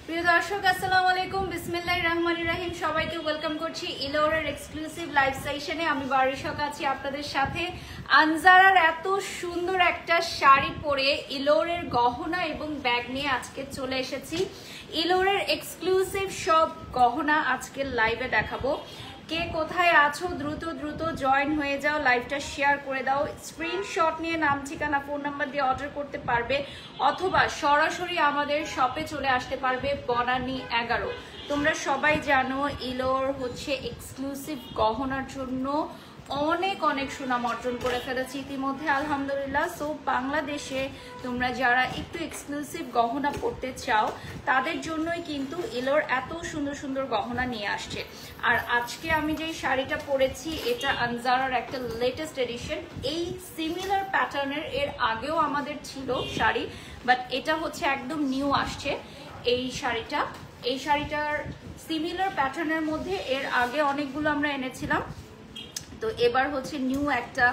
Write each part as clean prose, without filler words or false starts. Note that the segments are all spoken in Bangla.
প্রিয় দর্শক আসসালামু আলাইকুম, বিসমিল্লাহির রহমানির রহিম। সবাইকে ওয়েলকাম করছি ইলোরের এক্সক্লুসিভ লাইভ সেশনে। আমি বারিশক আছি আপনাদের সাথে। আনজারার এত সুন্দর একটা শাড়ি পরে ইলোরের গহনা এবং ব্যাগ নিয়ে আজকে চলে এসেছি। ইলোরের এক্সক্লুসিভ সব গহনা আজকে লাইভে দেখাবো। কে কোথায় আছো দ্রুত দ্রুত জয়েন হয়ে যাও, লাইভটা শেয়ার করে দাও। স্ক্রিনশট নিয়ে নাম ঠিকানা ফোন নাম্বার দিয়ে অর্ডার করতে পারবে অথবা সরাসরি আমাদের শপে চলে আসতে পারবে বনানী 11। তোমরা সবাই জানো ইলোর হচ্ছে এক্সক্লুসিভ গহনার জন্য অনেক অনেক সুনাম অর্জন করে ফেলেছি ইতিমধ্যে আলহামদুলিল্লাহ। সো বাংলাদেশে তোমরা যারা একটু এক্সক্লুসিভ গহনা পড়তে চাও তাদের জন্যই কিন্তু ইলোর এত সুন্দর সুন্দর গহনা নিয়ে আসছে। আর আজকে আমি যেই শাড়িটা পরেছি এটা আনজারার একটা লেটেস্ট এডিশন। এই সিমিলার প্যাটার্নের এর আগেও আমাদের ছিল শাড়ি, বাট এটা হচ্ছে একদম নিউ আসছে এই শাড়িটার সিমিলার প্যাটার্নের মধ্যে এর আগে অনেকগুলো আমরা এনেছিলাম, তো এবার হচ্ছে নিউ একটা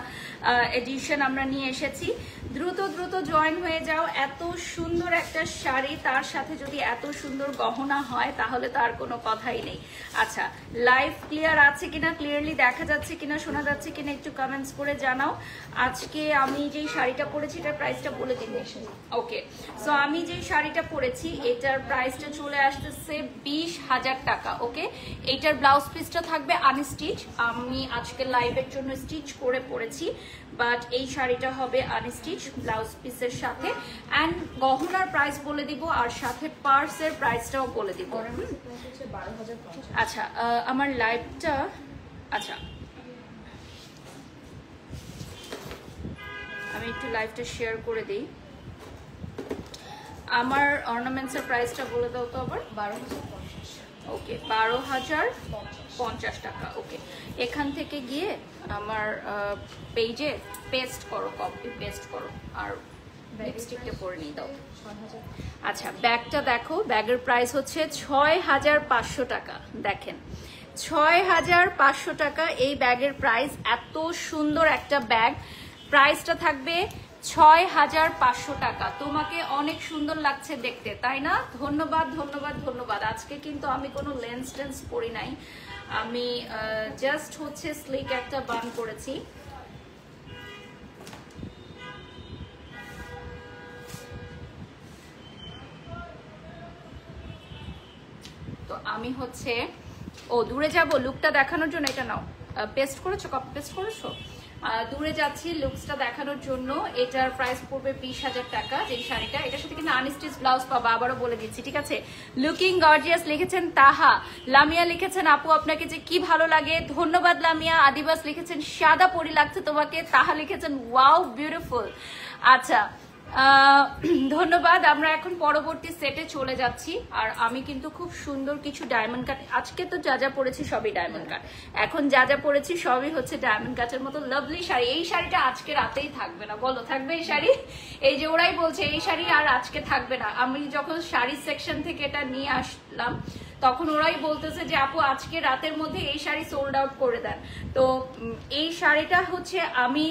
এডিশন আমরা নিয়ে এসেছি। দ্রুত দ্রুত জয়েন হয়ে যাও। এত সুন্দর একটা শাড়ি, তার সাথে যদি এত সুন্দর গহনা হয় তাহলে তো আর কোনো কথাই নেই। আচ্ছা, লাইভ ক্লিয়ার আছে কিনা, ক্লিয়ারলি দেখা যাচ্ছে কিনা, শোনা যাচ্ছে কিনা একটু কমেন্টস করে জানাও। আজকে আমি যেই শাড়িটা পরেছি এটার প্রাইসটা বলে দিন। ওকে, সো আমি যেই শাড়িটা পরেছি এটার প্রাইসটা চলে আসতেছে 20,000 টাকা। ওকে, এইটার ব্লাউজ পিসটা থাকবে আনস্টিচ। আমি আজকে লাইভের জন্য স্টিচ করে পরেছি, বাট এই শাড়িটা হবে আনস্টিচ ব্লাউজ পিসের সাথে। অ্যান্ড গহনার প্রাইস বলে দিব আর সাথে পার্সের প্রাইসটাও বলে দিব। আচ্ছা, আমার লাইভটা আচ্ছা আমি একটু লাইভটা শেয়ার করে দিই। আমার অর্নামেন্টসের প্রাইসটা বলে দাও তো আবার। 12,050। ওকে, 12,050 টাকা। ওকে, এখান থেকে গিয়ে আমার পেজে পেস্ট করো, কপি পেস্ট করো আর লিপস্টিকটা পরে নিয়ে দাও। আচ্ছা, ব্যাগটা দেখো, ব্যাগের প্রাইস হচ্ছে 6,500 টাকা। দেখেন 6,500 টাকা এই ব্যাগের প্রাইস। এত সুন্দর একটা ব্যাগ, প্রাইসটা থাকবে 6,500 টাকা। তোমাকে অনেক সুন্দর লাগছে দেখতে, তাই না? ধন্যবাদ ধন্যবাদ ধন্যবাদ। আজকে কিন্তু আমি কোনো লেন্স টেন্স পরি নাই, আমি জাস্ট হচ্ছে স্লিক একটা বান করেছি। তো আমি হচ্ছে দূরে যাব লুকটা দেখানোর জন্য। এটা নাও, পেস্ট করেছো, কপি পেস্ট করেছো। দূরে যাচ্ছি লুকসটা দেখানোর জন্য। এটার প্রাইস পড়বে 20,000 টাকা। যে শাড়িটা, এটার সাথে কিন্তু আনস্টিচ ব্লাউজ পাবা, আবারও বলে দিচ্ছি, ঠিক আছে? লুকিং গর্জিয়াস লিখেছেন তাহা। লামিয়া লিখেছেন আপু আপনাকে যে কি ভালো লাগে, ধন্যবাদ লামিয়া। আদিবাস লিখেছেন সাদা পরি লাগছে তোমাকে। তাহা লিখেছেন ওয়াও বিউটিফুল। আচ্ছা, ধন্যবাদ। আমরা এখন পরবর্তী সেটে চলে যাচ্ছি। আর আমি কিন্তু খুব সুন্দর কিছু ডায়মন্ড কাট, আজকে তো যা যা পরেছি সবই ডায়মন্ড কাট, এখন যা যা পরেছি সবই হচ্ছে ডায়মন্ড কাটের মতো লাভলি শাড়ি। এই শাড়িটা আজকে রাতেই থাকবে না, বলো থাকবে এই শাড়ি? এই যে ওরাই বলছে এই শাড়ি আর আজকে থাকবে না। আমি যখন শাড়ি সেকশন থেকে এটা নিয়ে আসলাম তখন ওরাই বলতেছে যে আপু আজকে রাতের মধ্যে এই শাড়ি সোল্ড আউট করে দেন। তো এই শাড়িটা হচ্ছে আমি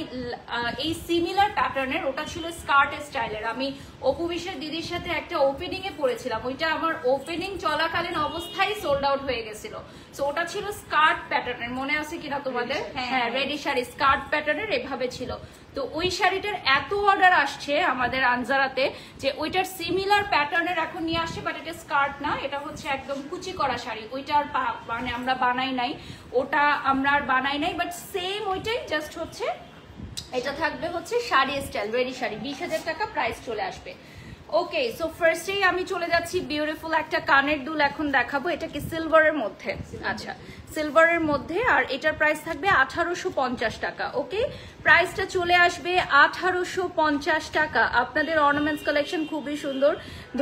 এই সিমিলার প্যাটার্নের, ওটা ছিল স্কার্ট স্টাইলের। আমি অপু বিশ্বের দিদির সাথে একটা ওপেনিং এ পরেছিলাম, ওইটা আমার ওপেনিং চলাকালীন অবস্থায় সোল্ড আউট হয়ে গেছিল। তো ওটা ছিল স্কার্ট প্যাটার্নের, মনে আছে কিনা তোমাদের? হ্যাঁ, রেডি শাড়ি স্কার্ট প্যাটার্নের এভাবে ছিল। তো ওই শাড়িটার এত অর্ডার আসছে আমাদের আনজারাতে যে ওইটার সিমিলার প্যাটার্নের এখন নিয়ে আসছে, বাট এটা স্কার্ট না, এটা হচ্ছে একদম কুচি করা শাড়ি। ওইটা আর মানে আমরা বানাই নাই, ওটা আমরা আর বানাই নাই, বাট সেম ওইটাই, জাস্ট হচ্ছে এটা থাকবে হচ্ছে শাড়ি স্টাইল রেডি শাড়ি। 20,000 টাকা প্রাইস চলে আসবে। ওকে, সো ফার্স্টেই আমি চলে যাচ্ছি বিউটিফুল একটা কানের দুল এখন দেখাবো। এটা কি সিলভারের মধ্যে? আচ্ছা, সিলভারের মধ্যে, আর এটার প্রাইস থাকবে 1850 টাকা। ওকে, প্রাইসটা চলে আসবে 1850 টাকা। আপনাদের অর্নামেন্টস কালেকশন খুবই সুন্দর,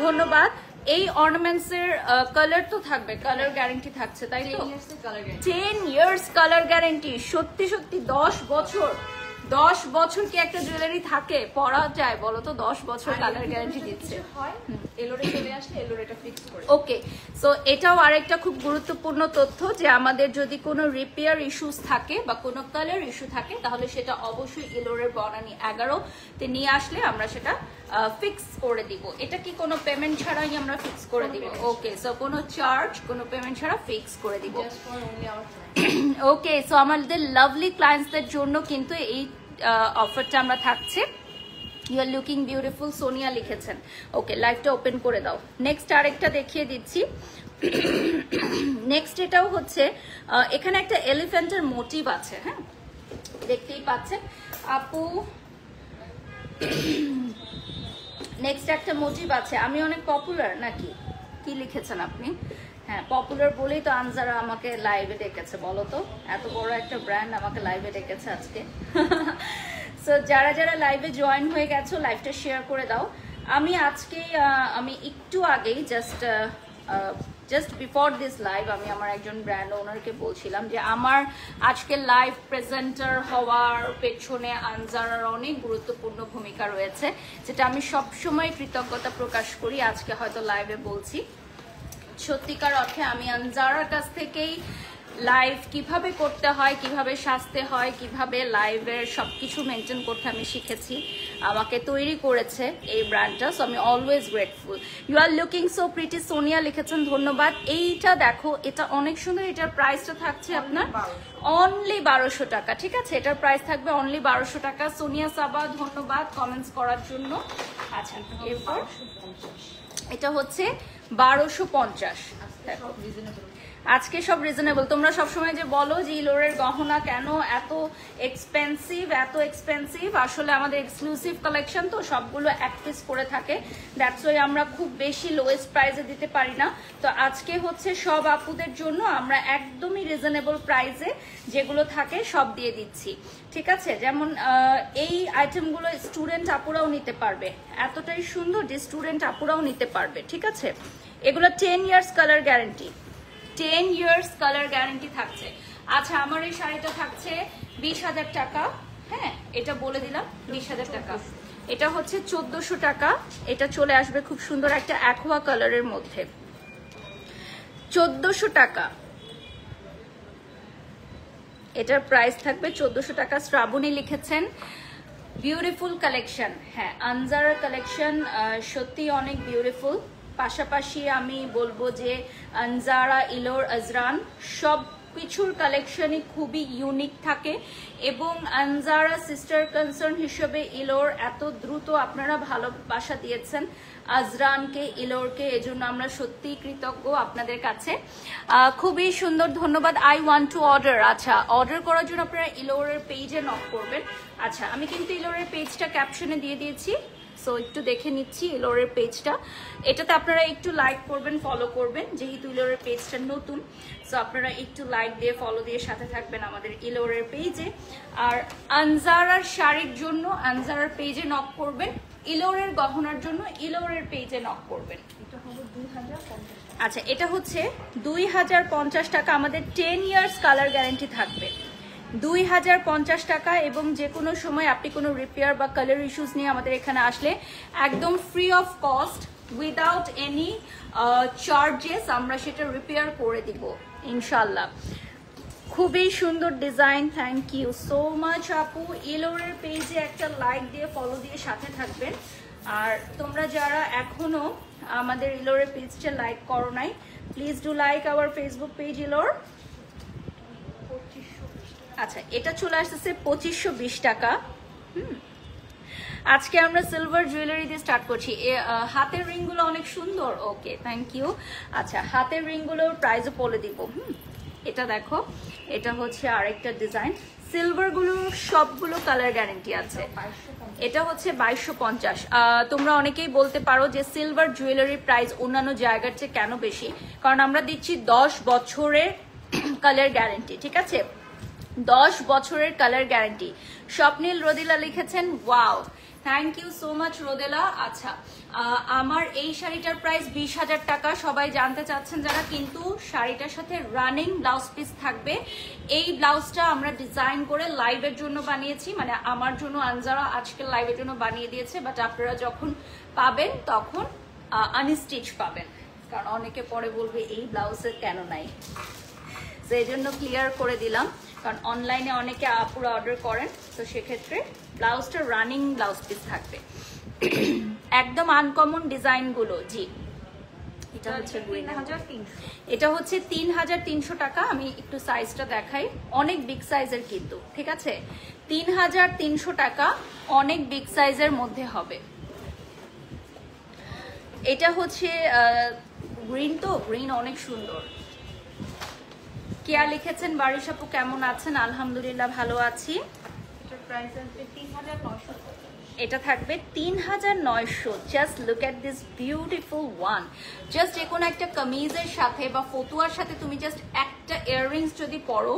ধন্যবাদ। এই অর্নামেন্টস এর কালার তো থাকবে, কালার গ্যারান্টি থাকছে, তাই তো? 10 ইয়ার্স কালার গ্যারান্টি। সত্যি সত্যি 10 বছর 10 বছর কি একটা জুয়েলারি থাকে পরা যায় বলো তো? 10 বছর কালার গ্যারান্টি দিচ্ছে। এলোরে চলে আসলে এলোরে এটা ফিক্স করে। ওকে, সো এটাও আরেকটা খুব গুরুত্বপূর্ণ তথ্য যে আমাদের যদি কোনো রিপেয়ার ইস্যুস থাকে বা কোনো কালার ইস্যু থাকে তাহলে সেটা অবশ্যই এলোরের বনানী 11 তে নিয়ে আসলে আমরা সেটা ফিক্স করে দিব। এটা কি কোনো পেমেন্ট ছাড়াই আমরা ফিক্স করে দিব? ওকে, সো কোনো চার্জ কোনো পেমেন্ট ছাড়া ফিক্স করে দিব। ওকে, সো আমাদের লাভলি ক্লায়েন্টসদের জন্য কিন্তু এই অফারটা আমরা থাকছে। You are looking beautiful, Sonia লিখেছেন। ওকে, লাইভটা ওপেন করে দাও। নেক্সট আরেকটা দেখিয়ে দিচ্ছি। নেক্সট এটাও হচ্ছে এখানে একটা এলিফ্যান্টের মোটিভ আছে, হ্যাঁ দেখতেই পাচ্ছেন আপু। নেক্সট একটা মোটিভ আছে। আমি অনেক পপুলার নাকি কি লিখেছেন আপনি? হ্যাঁ, পপুলার বলেই তো আনজারা আমাকে লাইভে ডেকেছে, বলো তো? এত বড় একটা ব্র্যান্ড আমাকে লাইভে ডেকেছে আজকে। সো যারা যারা লাইভে জয়েন হয়ে গেছো লাইভটা শেয়ার করে দাও। আমি আজকে আমি একটু আগেই জাস্ট বিফোর দিস লাইভ আমি আমার একজন ব্র্যান্ড ওনারকে বলছিলাম যে আমার আজকে লাইভ প্রেজেন্টার হওয়ার পেছনে আনজারার অনেক গুরুত্বপূর্ণ ভূমিকা রয়েছে, যেটা আমি সবসময় কৃতজ্ঞতা প্রকাশ করি। আজকে হয়তো লাইভে বলছি। সত্যিকার অর্থে আমি আনজারার কাছ থেকেই লাইভ কিভাবে করতে হয়, কিভাবে সাজতে হয়, কিভাবে লাইভের সবকিছু মেনটেন করতে আমি শিখেছি। আমাকে তৈরি করেছে এই ব্র্যান্ডটা, সো আমি always grateful. You are looking so pretty, Sonia লিখেছেন, ধন্যবাদ। এইটা দেখো, এটা অনেক সুন্দর। এটার প্রাইসটা থাকছে আপনার অনলি 1200 টাকা। ঠিক আছে, এটার প্রাইস থাকবে অনলি 1200 টাকা। সোনিয়া সাবা ধন্যবাদ কমেন্টস করার জন্য। আচ্ছা, এরপর এটা হচ্ছে 1250। আজকে সব রিজনেবল। তোমরা সবসময় যে বলো যে ইলোরের গহনা কেন এত এক্সপেন্সিভ, আসলে আমাদের এক্সক্লুসিভ কালেকশন তো সবগুলো এক পিস করে থাকে, দ্যাটস ওয়াই আমরা খুব বেশি লোয়েস্ট প্রাইসে দিতে পারি না। তো আজকে হচ্ছে সব আপুদের জন্য আমরা একদমই রিজনেবল প্রাইসে যেগুলো থাকে সব দিয়ে দিচ্ছি। ঠিক আছে, যেমন এই আইটেমগুলো স্টুডেন্ট আপুরাও নিতে পারবে, এতটাই সুন্দর যে স্টুডেন্ট আপুরাও নিতে পারবে। ঠিক আছে, এগুলো 10 years colour guarantee, 10 years colour guarantee থাকছে। আচ্ছা, আমার এই শাড়িটা থাকছে 20,000 টাকা। হ্যাঁ, এটা বলে দিলাম 20,000 টাকা। এটা হচ্ছে 1400 টাকা। এটা চলে আসবে খুব সুন্দর একটা অ্যাকোয়া কালারের মধ্যে, 1400 টাকা। এটার প্রাইস থাকবে 1400 টাকা। শ্রাবণী লিখেছেন বিউটিফুল কালেকশন। হ্যাঁ, আনজারা কালেকশন সত্যি অনেক বিউটিফুল। পাশাপাশি আমি বলবো যে আনজারা, ইলোর, আজরান সব কিছুর কালেকশনই খুবই ইউনিক থাকে এবং আনজারা সিস্টার কনসার্ন হিসেবে ইলোর এত দ্রুত আপনারা ভালোবাসা দিয়েছেন আজরানকে, ইলোরকে, এজন্য আমরা সত্যিই কৃতজ্ঞ আপনাদের কাছে। খুবই সুন্দর, ধন্যবাদ। I want to order. আচ্ছা, অর্ডার করার জন্য আপনারা ইলোরের পেজে নক করবেন। আচ্ছা, আমি কিন্তু ইলোরের পেজটা ক্যাপশনে দিয়ে দিয়েছি, সো একটু দেখে নিচ্ছি ইলোরের পেজটা। এটাতে আপনারা একটু লাইক করবেন, ফলো করবেন, যেহেতু ইলোরের পেজটা নতুন, সো আপনারা একটু লাইক দিয়ে ফলো দিয়ে সাথে থাকবেন আমাদের ইলোরের পেজে। আর আনজারার শাড়ির জন্য আনজারার পেজে নক করবেন, ইলোরের গহনার জন্য ইলোরের পেজে নক করবেন। আচ্ছা, এটা হচ্ছে 2050 টাকা। আমাদের 10 ইয়ার্স কালার গ্যারান্টি থাকবে 2050 টাকা, এবং যে কোনো সময় আপনি কোনো রিপেয়ার বা কালার ইস্যুস নিয়ে আমাদের এখানে আসলে একদম free of cost, without any charges আমরা সেটা রিপেয়ার করে দিব ইনশাল্লাহ। খুবই সুন্দর design, thank you so much আপু। ইলোরের পেজে একটা লাইক দিয়ে ফলো দিয়ে সাথে থাকবেন। আর তোমরা যারা এখনো আমাদের ইলোরের পেজটা লাইক করো নাই, please do like our Facebook page Elore. আচ্ছা, এটা চলে আসতেছে 2520 টাকা। আজকে আমরা সিলভার জুয়েলারি দিয়ে স্টার্ট করছি। হাতের রিংগুলো অনেক সুন্দর। ওকে, থ্যাংক ইউ। আচ্ছা, হাতের রিংগুলোর প্রাইসও বলে দিব। এটা দেখো, এটা হচ্ছে আরেকটা ডিজাইন। সিলভারগুলোর সবগুলো কালার গ্যারান্টি আছে। এটা হচ্ছে 2250। তোমরা অনেকেই বলতে পারো যে সিলভার জুয়েলারির প্রাইস অন্যান্য জায়গার চেয়ে কেন বেশি, কারণ আমরা দিচ্ছি 10 বছরের কালার গ্যারান্টি। ঠিক আছে, 10 বছরের কালার গ্যারান্টি। স্বপ্নীল রদিলা লিখেছেন wow, thank you so much Rodela. আচ্ছা আমার এই শাড়িটার প্রাইস 20,000 টাকা। সবাই জানতে চাচ্ছেন যারা, কিন্তু শাড়িটার সাথে রানিং ব্লাউজ পিস থাকবে। এই ব্লাউজটা আমরা ডিজাইন করে লাইভের জন্য বানিয়েছি, মানে আমার জন্য আনজারা আজকে লাইভের জন্য বানিয়ে দিয়েছে, বাট আপনারা যখন পাবেন তখন আনস্টিচ পাবেন, কারণ অনেকে পরে বলবে এই ব্লাউজের কেন নাই, সেই জন্য ক্লিয়ার করে দিলাম। কারণ অনলাইনে অনেকে আপুরা অর্ডার করেন, তো সেক্ষেত্রে ব্লাউজটা রানিং ব্লাউজ পিস থাকবে। একদম আনকমন ডিজাইন গুলো। জি এটা হচ্ছে 3,300। এটা হচ্ছে 3,300 টাকা। আমি একটু সাইজটা দেখাই, অনেক বিগ সাইজের কিন্তু, ঠিক আছে? 3,300 টাকা, অনেক বিগ সাইজের মধ্যে হবে। এটা হচ্ছে গ্রিন, তো গ্রিন অনেক সুন্দর। কেয়া লিখেছেন বারিশ আপু কেমন আছেন? আলহামদুলিল্লাহ ভালো আছি। এটার প্রাইস আসবে 3,900। এটা থাকবে 3,900। Just look at this beautiful one. Just যে কোনো একটা কামিজের সাথে বা ফতুয়ার সাথে তুমি জাস্ট একটা ইয়াররিংস যদি পরো,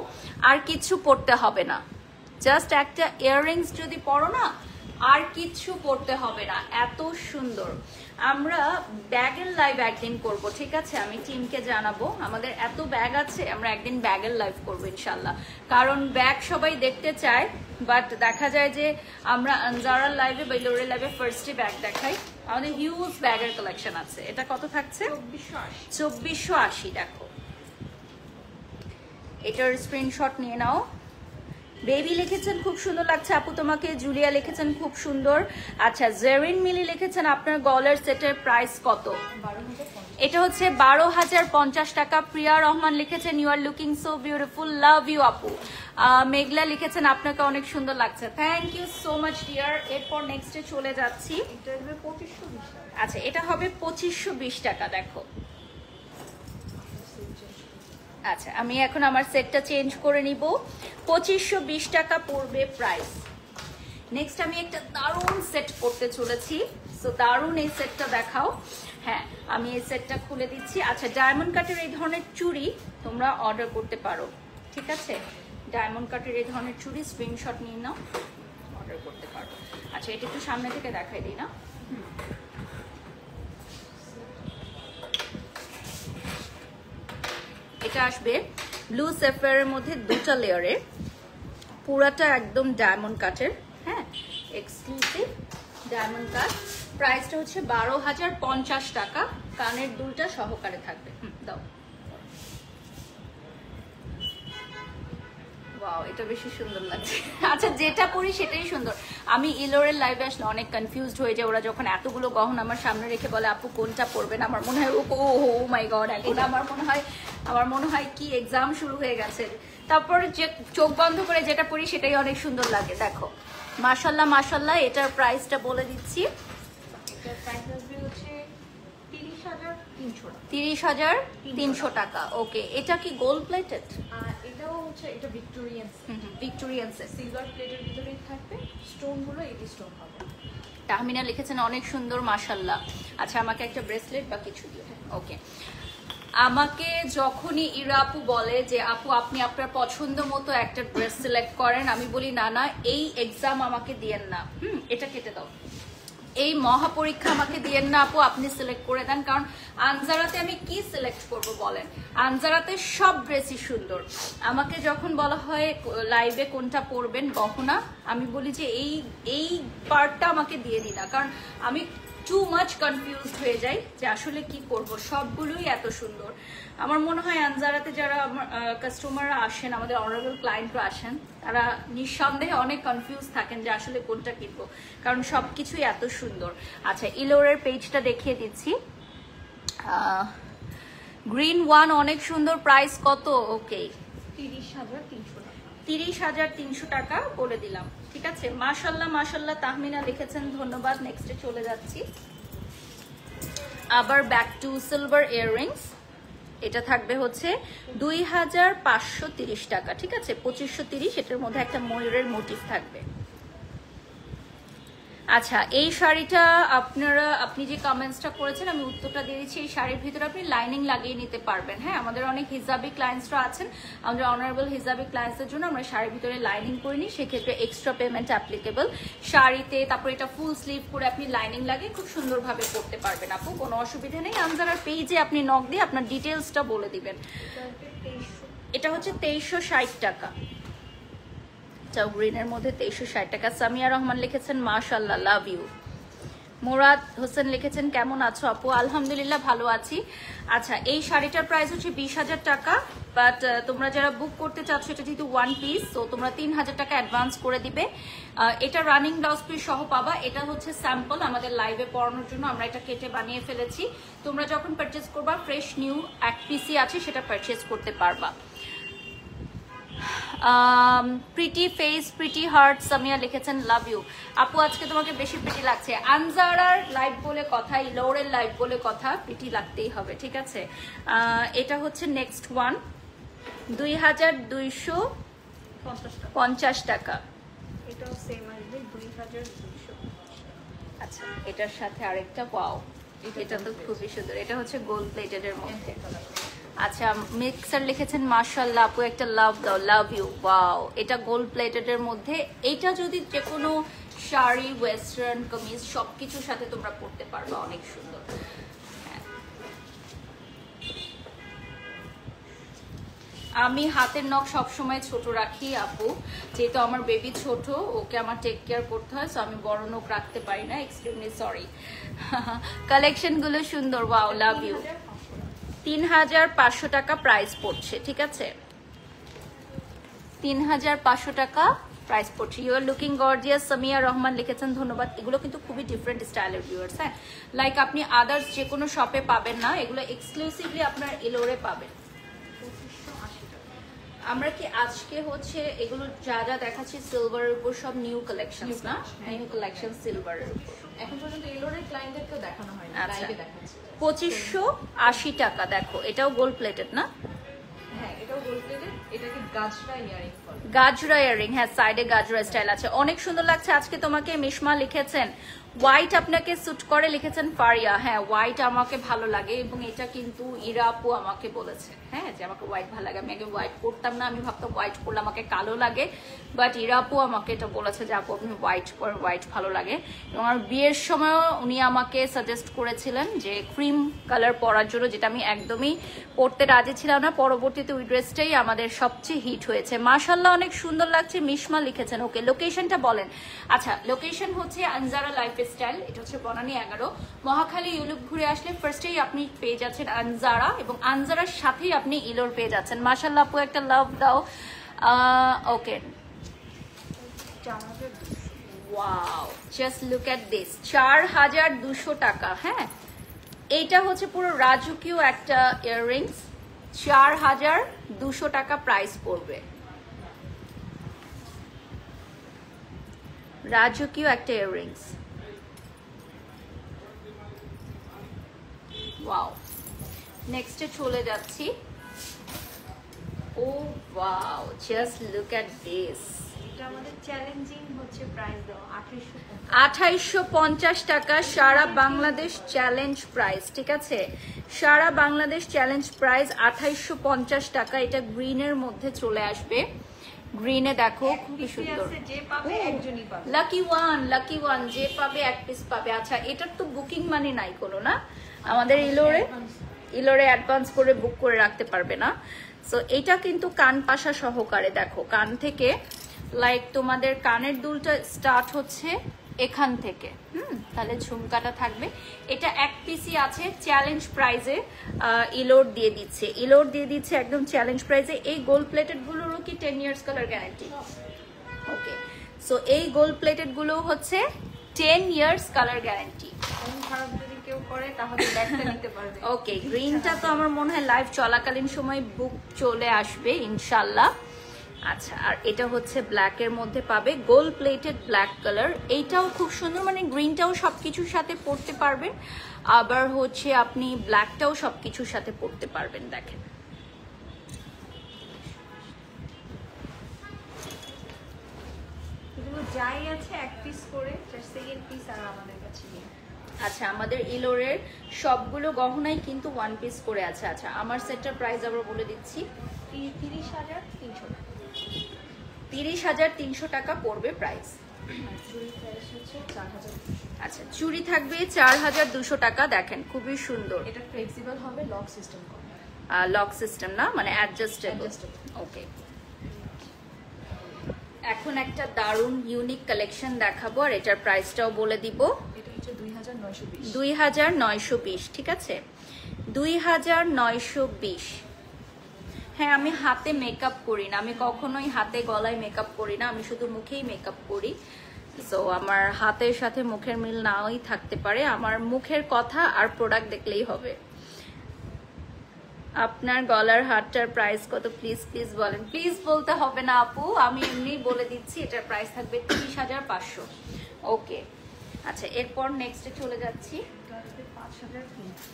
আর কিছু পরতে হবে না। জাস্ট একটা ইয়াররিংস যদি পরো না, আর কিচ্ছু পরতে হবে না, এত সুন্দর। আমরা ব্যাগের লাইভ একদিন করব, ঠিক আছে? আমি টিমকে জানাবো, আমাদের এত ব্যাগ আছে, আমরা একদিন ব্যাগের লাইভ করবো ইনশাল্লাহ। কারণ ব্যাগ সবাই দেখতে চায়, বাট দেখা যায় যে আমরা আনজারার লাইভে বা ইলোরের লাইভে ফার্স্টে ব্যাগ দেখাই। আমাদের হিউজ ব্যাগের কালেকশন আছে। এটা কত থাকছে? 2480। দেখো, এটার স্ক্রিনশট নিয়ে নাও। বেবি লিখেছেন খুব সুন্দর লাগছে আপু তোমাকে। জুলিয়া লিখেছেন খুব সুন্দর। আচ্ছা জেরিন মিলি লিখেছেন আপনার গলার সেটের প্রাইস কত? 12,050। এটা হচ্ছে 12,050 টাকা। প্রিয়া রহমান লিখেছেন you are looking so beautiful, love you আপু। মেঘলা লিখেছেন আপনাকে অনেক সুন্দর লাগছে। Thank you so much dear. এরপর নেক্সটে চলে যাচ্ছি। এটা আসবে 2520 টাকা। আচ্ছা এটা হবে 2520 টাকা। দেখো, আচ্ছা আমি এখন আমার সেটটা চেঞ্জ করে নিব। 2520 টাকা পড়বে প্রাইস। নেক্সট আমি একটা দারুণ সেট করতে চলেছি। সো দারুণ এই সেটটা দেখাও। হ্যাঁ আমি এই সেটটা খুলে দিচ্ছি। আচ্ছা ডায়মন্ড কাটের এই ধরনের চুড়ি তোমরা অর্ডার করতে পারো, ঠিক আছে? ডায়মন্ড কাটের এই ধরনের চুড়ি স্ক্রিনশট নিয়ে নাও, অর্ডার করতে পারো। আচ্ছা এটা একটু সামনে থেকে দেখাই দিই না। এটা আসবে ব্লু সেফায়ারের মধ্যে দুটা লেয়ারে, পুরাটা একদম ডায়মন্ড কাটের। হ্যাঁ এক্সক্লুসিভ ডায়মন্ড কাট। প্রাইসটা হচ্ছে 12,050 টাকা। কানের দুলটা সহকারে থাকবে। দাও। ওয়াও এটা বেশি সুন্দর লাগছে। আচ্ছা যেটা পরি সেটাই সুন্দর। আমি ইলোরের লাইভে আসলে অনেক কনফিউজড হয়ে যায়, ওরা যখন এতগুলো গহনা আমার সামনে রেখে বলে আপু কোনটা পরবেন, আমার মনে হয় ও মাই গড, এখন আমার মনে হয় কি এক্সাম শুরু হয়ে গেছে। তারপরে যে চোখ বন্ধ করে যেটা পরি সেটাই অনেক সুন্দর লাগে। দেখো মাশাল্লাহ মাশাল্লাহ। এটার প্রাইসটা বলে দিচ্ছি, এটার প্রাইস আসবে হচ্ছে 30,300 টাকা। 30,300 টাকা। ওকে এটা কি গোল্ড প্লেটেড? আর এটাও হচ্ছে, এটা ভিক্টোরিয়ান ভিক্টোরিয়ান সেট। সিলভার প্লেটের ভিতরেই থাকবে, স্টোনগুলো এডি স্টোন হবে। তাহমিনা লিখেছেন অনেক সুন্দর মাশাল্লাহ। আচ্ছা আমাকে একটা ব্রেসলেট বা কিছু দিও। ওকে আমাকে যখনই ইরা আপু বলে যে আপু আপনি আপনার পছন্দ মতো একটা ড্রেস সিলেক্ট করেন, আমি বলি না না এই এক্সাম আমাকে দিয়েন না, এটা কেটে দাও, এই মহা পরীক্ষা আমাকে দিয়েন না আপু, আপনি সিলেক্ট করে দেন। কারণ আনজারাতে আমি কি সিলেক্ট করব বলেন? আনজারাতে সব ড্রেসই সুন্দর। আমাকে যখন বলা হয় লাইভে কোনটা পরবেন গহনা, আমি বলি যে এই পার্টটা আমাকে দিয়ে দিন না, কারণ আমি টু মাচ কনফিউজড হয়ে যাই যে আসলে কি করব। সবগুলোই এত সুন্দর। আমার মনে হয় আনজারাতে যারা আমার কাস্টমাররা আসেন, আমাদের অনারেবল ক্লায়েন্টরা আসেন, তারা নিঃসন্দেহে অনেক কনফিউজ থাকেন যে আসলে কোনটা কিনবো, কারণ সবকিছুই এত সুন্দর। আচ্ছা ইলোরের পেজটা দেখিয়ে দিচ্ছি। গ্রিন ওয়ান অনেক সুন্দর। প্রাইস কত? ওকে 30,300 টাকা। 30,300 টাকা বলে দিলাম, ঠিক আছে? মাশাল্লাহ মাশাল্লাহ। তাহমিনা লিখেছেন ধন্যবাদ। নেক্সটে চলে যাচ্ছি। আবার ব্যাক টু সিলভার ইয়াররিংস। এটা থাকবে হচ্ছে 2,530 টাকা, ঠিক আছে? 2530। এটার মধ্যে একটা ময়ূরের মোটিভ থাকবে। আচ্ছা, এই শাড়িটা আপনি যে কমেন্টসটা করেছেন আমি উত্তরটা দিয়ে দিচ্ছি। এই শাড়ির ভিতরে আপনি লাইনিং লাগিয়ে নিতে পারবেন। হ্যাঁ, আমাদের অনেক হিজাবি ক্লায়েন্টসরা আছেন, আমাদের অনারেবল হিজাবি ক্লায়েন্টসদের জন্য আমরা শাড়ির ভিতরে লাইনিং করে নিই, সেক্ষেত্রে এক্সট্রা পেমেন্ট অ্যাপ্লিকেবল শাড়িতে। তারপর এটা ফুল স্লিভ করে আপনি লাইনিং লাগিয়ে খুব সুন্দরভাবে করতে পারবেন আপু, কোনো অসুবিধা নেই। আনজারার পেজে আপনি নক দিয়ে আপনার ডিটেলসটা বলে দিবেন। এটা হচ্ছে 2360 টাকা, গ্রিনের মধ্যে 2360 টাকা। সামিয়া রহমান লিখেছেন মাশাআল্লাহ, লাভ ইউ। মুরাদ হোসেন লিখেছেন কেমন আছো আপু? আলহামদুলিল্লাহ ভালো আছি। আচ্ছা, এই শাড়িটার প্রাইস হচ্ছে 20,000 টাকা, বাট তোমরা যারা বুক করতে চাচ্ছ, এটা যেহেতু ওয়ান পিস, তো তোমরা 3000 টাকা অ্যাডভান্স করে দিবে। এটা রানিং ব্লাউজ পিস সহ পাবা। এটা হচ্ছে স্যাম্পল, আমাদের লাইভে পড়ানোর জন্য আমরা এটা কেটে বানিয়ে ফেলেছি। তোমরা যখন পারচেস করবা, ফ্রেশ নিউ এক পিসি আছে, সেটা পারচেস করতে পারবা। Pretty face pretty heart Samia লিখেছেন লাভ ইউ। আপু আজকে তোমাকে বেশি প্রিটি লাগছে। আনজারার লাইভ বলে কথা, ইলোরের লাইভ বলে কথা, প্রিটি লাগতেই হবে, ঠিক আছে। এটা হচ্ছে নেক্সট ওয়ান, 2250 টাকা। এটাও সেম আসবে 2200। আচ্ছা, এটার সাথে আরেকটা পাও, এটা তো খুবই সুন্দর। এটা হচ্ছে গোল্ড প্লেটেড এর মধ্যে। আচ্ছা, মিক্সার লিখেছেন মাশাআল্লাহ আপু একটা লাভ দাও, লাভ ইউ। ওয়াও, এটা গোল্ড প্লেটেড এর মধ্যে। এটা যদি যে কোনো শাড়ি, ওয়েস্টার্ন কামিজ সবকিছুর সাথে তোমরা পরতে পারবে, অনেক সুন্দর। আমি হাতের নখ সবসময় ছোট রাখি আপু, যেহেতু আমার বেবি ছোট, ওকে আমার টেক কেয়ার করতে হয়, সো আমি বড় নখ রাখতে পারি না, এক্সট্রিমলি সরি। কালেকশন গুলো সুন্দর, ওয়াও, লাভ ইউ। 3500 টাকা প্রাইস পড়ছে, ঠিক আছে, 3500 টাকা প্রাইস পড়ছে। You are looking gorgeous Samia Rahman লিখেছেন ধন্যবাদ। এগুলো কিন্তু খুবই ডিফারেন্ট স্টাইলের ভিউয়ার্স। হ্যাঁ, লাইক আপনি আদার্স যে কোনো শপে পাবেন না, এগুলো এক্সক্লুসিভলি আপনার এলোরে পাবেন। আমরা কি আজকে হচ্ছে এগুলো যা যা দেখাচ্ছি সিলভারের উপর সব নিউ কালেকশনস না, নিউ কালেকশন সিলভারের উপর। এখন পর্যন্ত এলোরের ক্লায়েন্টদেরকেও দেখানো হয়নি, আচ্ছা, লাইভে দেখাচ্ছি। 2580 টাকা। দেখো, এটাও গোল্ড প্লেটেড না? হ্যাঁ, এটাও গোল্ড প্লেটেড। এটাকে গাজরা ইয়ারিং বলে। গাজরা ইয়ারিং, হ্যাঁ, সাইডে গাজরা স্টাইল আছে, অনেক সুন্দর লাগছে। আজকে তোমাকে মিশমা লিখেছেন হোয়াইট আপনাকে স্যুট করে, লিখেছেন ফারিয়া। হ্যাঁ, হোয়াইট আমাকে ভালো লাগে, এবং এটা কিন্তু ইরা আপু আমাকে বলেছে, হ্যাঁ, যে আমাকে হোয়াইট ভালো লাগে। আমি আগে হোয়াইট পরতাম না, আমি ভাবতাম হোয়াইট পরলে আমাকে কালো লাগে, বাট ইরা আপু আমাকে এটা বলেছে যে আপু আপনি হোয়াইট পরেন, হোয়াইট ভালো লাগে। এবং আমার বিয়ের সময়ও উনি আমাকে সাজেস্ট করেছিলেন যে ক্রিম কালার পরার জন্য, যেটা আমি একদমই পরতে রাজি ছিলাম না। পরবর্তীতে ওই ড্রেসটাই আমাদের সবচেয়ে হিট হয়েছে। মাশাআল্লাহ, অনেক সুন্দর লাগছে। মিশমা লিখেছেন। ওকে, লোকেশনটা বলেন। আচ্ছা, লোকেশন হচ্ছে আনজারা লাইফ স্টাইল, এটা হচ্ছে বনানী 11, মহাখালী ইউলুপ ঘুরে আসলে ফার্স্টেই আপনি পেয়ে যাচ্ছেন আনজারা, এবং আনজারার সাথেই আপনি ইলোর পেয়ে যাচ্ছেন। মাশাআল্লাহ আপু একটা লাভ দাও। Okay, wow, just look at this, 4200 টাকা। হ্যাঁ, এইটা হচ্ছে পুরো রাজকীয় একটা ইয়াররিংস, 4200 টাকা প্রাইস পড়বে। রাজকীয় একটা ইয়াররিংস, ওয়াও। নেক্সটে চলে যাচ্ছি। ও wow, just look at this. এটা আমাদের চ্যালেঞ্জিং হচ্ছে প্রাইস দাও 2850 টাকা, সারা বাংলাদেশ চ্যালেঞ্জ প্রাইস, ঠিক আছে, সারা বাংলাদেশ চ্যালেঞ্জ প্রাইস 2850 টাকা। এটা গ্রিনের মধ্যে চলে আসবে, গ্রিনে দেখো খুবই সুন্দর। যে পাবে একজনই পাবে, লাকি ওয়ান, যে পাবে এক পিস পাবে। আচ্ছা, এটার তো বুকিং মানি নাই কোনো না, আমাদের ইলোরে অ্যাডভান্স করে বুক করে রাখতে পারবে না। সো এটা কিন্তু কান পাশা সহকারে, দেখো কান থেকে, লাইক তোমাদের কানের দুলটা স্টার্ট হচ্ছে এখান থেকে, তাহলে ঝুমকাটা থাকবে। এটা এক পিসি আছে, চ্যালেঞ্জ প্রাইজে ইলোর দিয়ে দিচ্ছে একদম চ্যালেঞ্জ প্রাইজে। এই গোল্ড প্লেটেড গুলোরও কি 10 ইয়ার্স কালার গ্যারান্টি? ওকে, সো এই গোল্ড প্লেটেড গুলো হচ্ছে 10 ইয়ার্স কালার গ্যারান্টি। খারাপ যদি কেউ করে তাহলে ব্যাগটা নিতে পারবে। ওকে, গ্রিনটা তো আমার মনে হয় লাইভ চলাকালীন সময় বুক চলে আসবে ইনশাল্লাহ। আচ্ছা, আর এটা হচ্ছে ব্ল্যাক এর মধ্যে পাবে, গোল্ড প্লেটেড ব্ল্যাক কালার। এইটাও খুব সুন্দর, মানে গ্রিনটাও সবকিছুর সাথে পরতে পারবেন, আবার হচ্ছে আপনি ব্ল্যাকটাও সবকিছুর সাথে পরতে পারবেন। দেখেন, যাই আছে এক পিস করে, জাস্ট সেকেন্ড পিস আর আমাদের কাছে নেই। আচ্ছা, আমাদের ইলোরের সবগুলো গহনাই কিন্তু ওয়ান পিস করে আছে। আচ্ছা, আমার সেটটার প্রাইস আবার বলে দিচ্ছি, 30,300 টাকা। 30,300 টাকা পড়বে প্রাইস। আর চুরি প্রাইস হচ্ছে 4,200। আচ্ছা, চুড়ি থাকবে 4,200 টাকা। দেখেন খুবই সুন্দর, এটা ফ্লেক্সিবল হবে, লক সিস্টেম করা। লক সিস্টেম না, মানে অ্যাডজাস্টেবল। Adjustable। ওকে, এখন একটা দারুণ ইউনিক কালেকশন দেখাবো আর এটার প্রাইসটাও বলে দিব। এটা হচ্ছে 2,920। 2,920, ঠিক আছে, 2,920। হ্যাঁ, আমি হাতে মেকআপ করি না, আমি কখনোই হাতে গলায় মেকআপ করি না, আমি শুধু মুখেই মেকআপ করি। সো আমার হাতের সাথে মুখের মিল নাওই থাকতে পারে, আমার মুখের কথা আর প্রোডাক্ট দেখলেই হবে। আপনার গলার হারটার প্রাইস কত প্লিজ প্লিজ বলেন। প্লিজ বলতে হবে না আপু, আমি এমনি বলে দিচ্ছি, এটার প্রাইস থাকবে 30,500। ওকে, আচ্ছা, এরপর নেক্সটে চলে যাচ্ছি। এটা আসবে 5,300।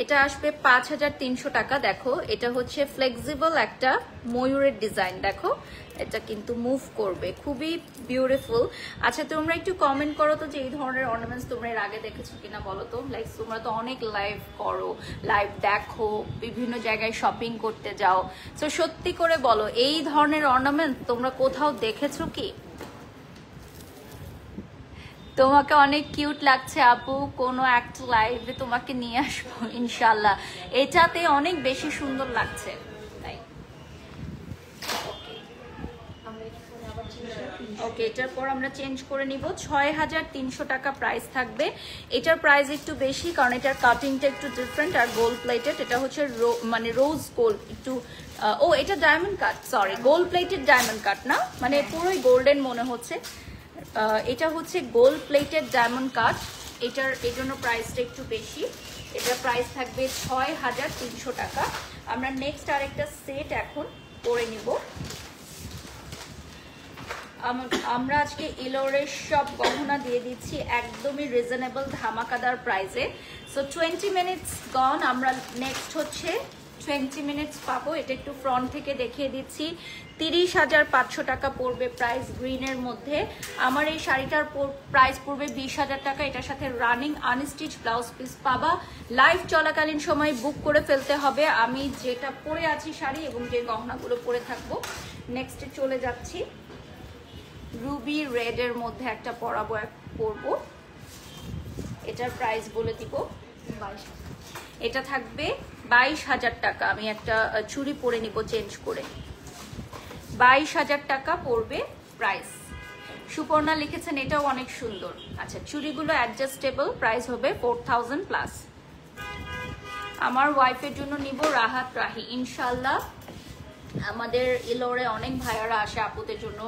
এটা আসবে 5,300 টাকা। দেখো, এটা হচ্ছে ফ্লেক্সিবল একটা ময়ূরের ডিজাইন। দেখো, এটা কিন্তু মুভ করবে, খুবই বিউটিফুল। আচ্ছা, তোমরা একটু কমেন্ট করো তো যে এই ধরনের অর্নামেন্টস তোমরা এর আগে দেখেছো কিনা বলো তো। লাইক তোমরা তো অনেক লাইভ করো, লাইভ দেখো, বিভিন্ন জায়গায় শপিং করতে যাও। তো সত্যি করে বলো, এই ধরনের অর্নামেন্ট তোমরা কোথাও দেখেছো কি? তোমাকে অনেক কিউট লাগছে আপু, কোনো একটা লাইভে তোমাকে নিয়ে আসবো ইনশাল্লাহ। এটাতে অনেক বেশি সুন্দর লাগছে, তাই। আমরা এটা পরে আবার চেঞ্জ করে ওকে, এটার পর আমরা চেঞ্জ করে নিব। 6,300 টাকা প্রাইস থাকবে। এটার প্রাইস একটু বেশি কারণ এটার কাটিংটা একটু ডিফারেন্ট আর গোল্ড প্লেটেড। এটা হচ্ছে মানে রোজ গোল্ড একটু, ও এটা diamond cut, sorry, gold plated diamond cut না, মানে পুরোই গোল্ডেন মনে হচ্ছে। এটা হচ্ছে গোল্ড প্লেটেড ডায়মন্ড কাট, এটার এই জন্য প্রাইসটা একটু বেশি। এটার প্রাইস থাকবে 6,300 টাকা। আমরা নেক্সট আরেকটা সেট এখন করে নিব। আমরা আজকে ইলোরের সব গহনা দিয়ে দিচ্ছি একদমই রিজনেবল ধামাকাদার প্রাইসে। সো 20 মিনিটস গন, আমরা নেক্সট হচ্ছে 20 মিনিটস পাবো। এটা একটু ফ্রন্ট থেকে দেখিয়ে দিচ্ছি। 30,500 টাকা পড়বে প্রাইস গ্রিনের মধ্যে। আমার এই শাড়িটার প্রাইস পড়বে 20,000 টাকা। এটার সাথে রানিং আনস্টিচ ব্লাউজ পিস পাবা। লাইভ চলাকালীন সময় বুক করে ফেলতে হবে। আমি যেটা পরে আছি শাড়ি এবং যে গহনাগুলো পরে থাকবো। নেক্সটে চলে যাচ্ছি, রুবি রেড এর মধ্যে একটা পরবো। এটার প্রাইস বলে দিব 22,000। এটা থাকবে 22,000 টাকা। আমি একটা চুড়ি পরে নিব চেঞ্জ করে। 22,000 টাকা পড়বে প্রাইস। সুপর্ণা লিখেছেন এটাও অনেক সুন্দর। আচ্ছা, চুড়িগুলো অ্যাডজাস্টেবল, প্রাইস হবে 4,000 প্লাস। আমার ওয়াইফের জন্য নিব রাহাত রাহি ইনশাল্লাহ। আমাদের ইলোরে অনেক ভাইয়ারা আসে আপুদের জন্য,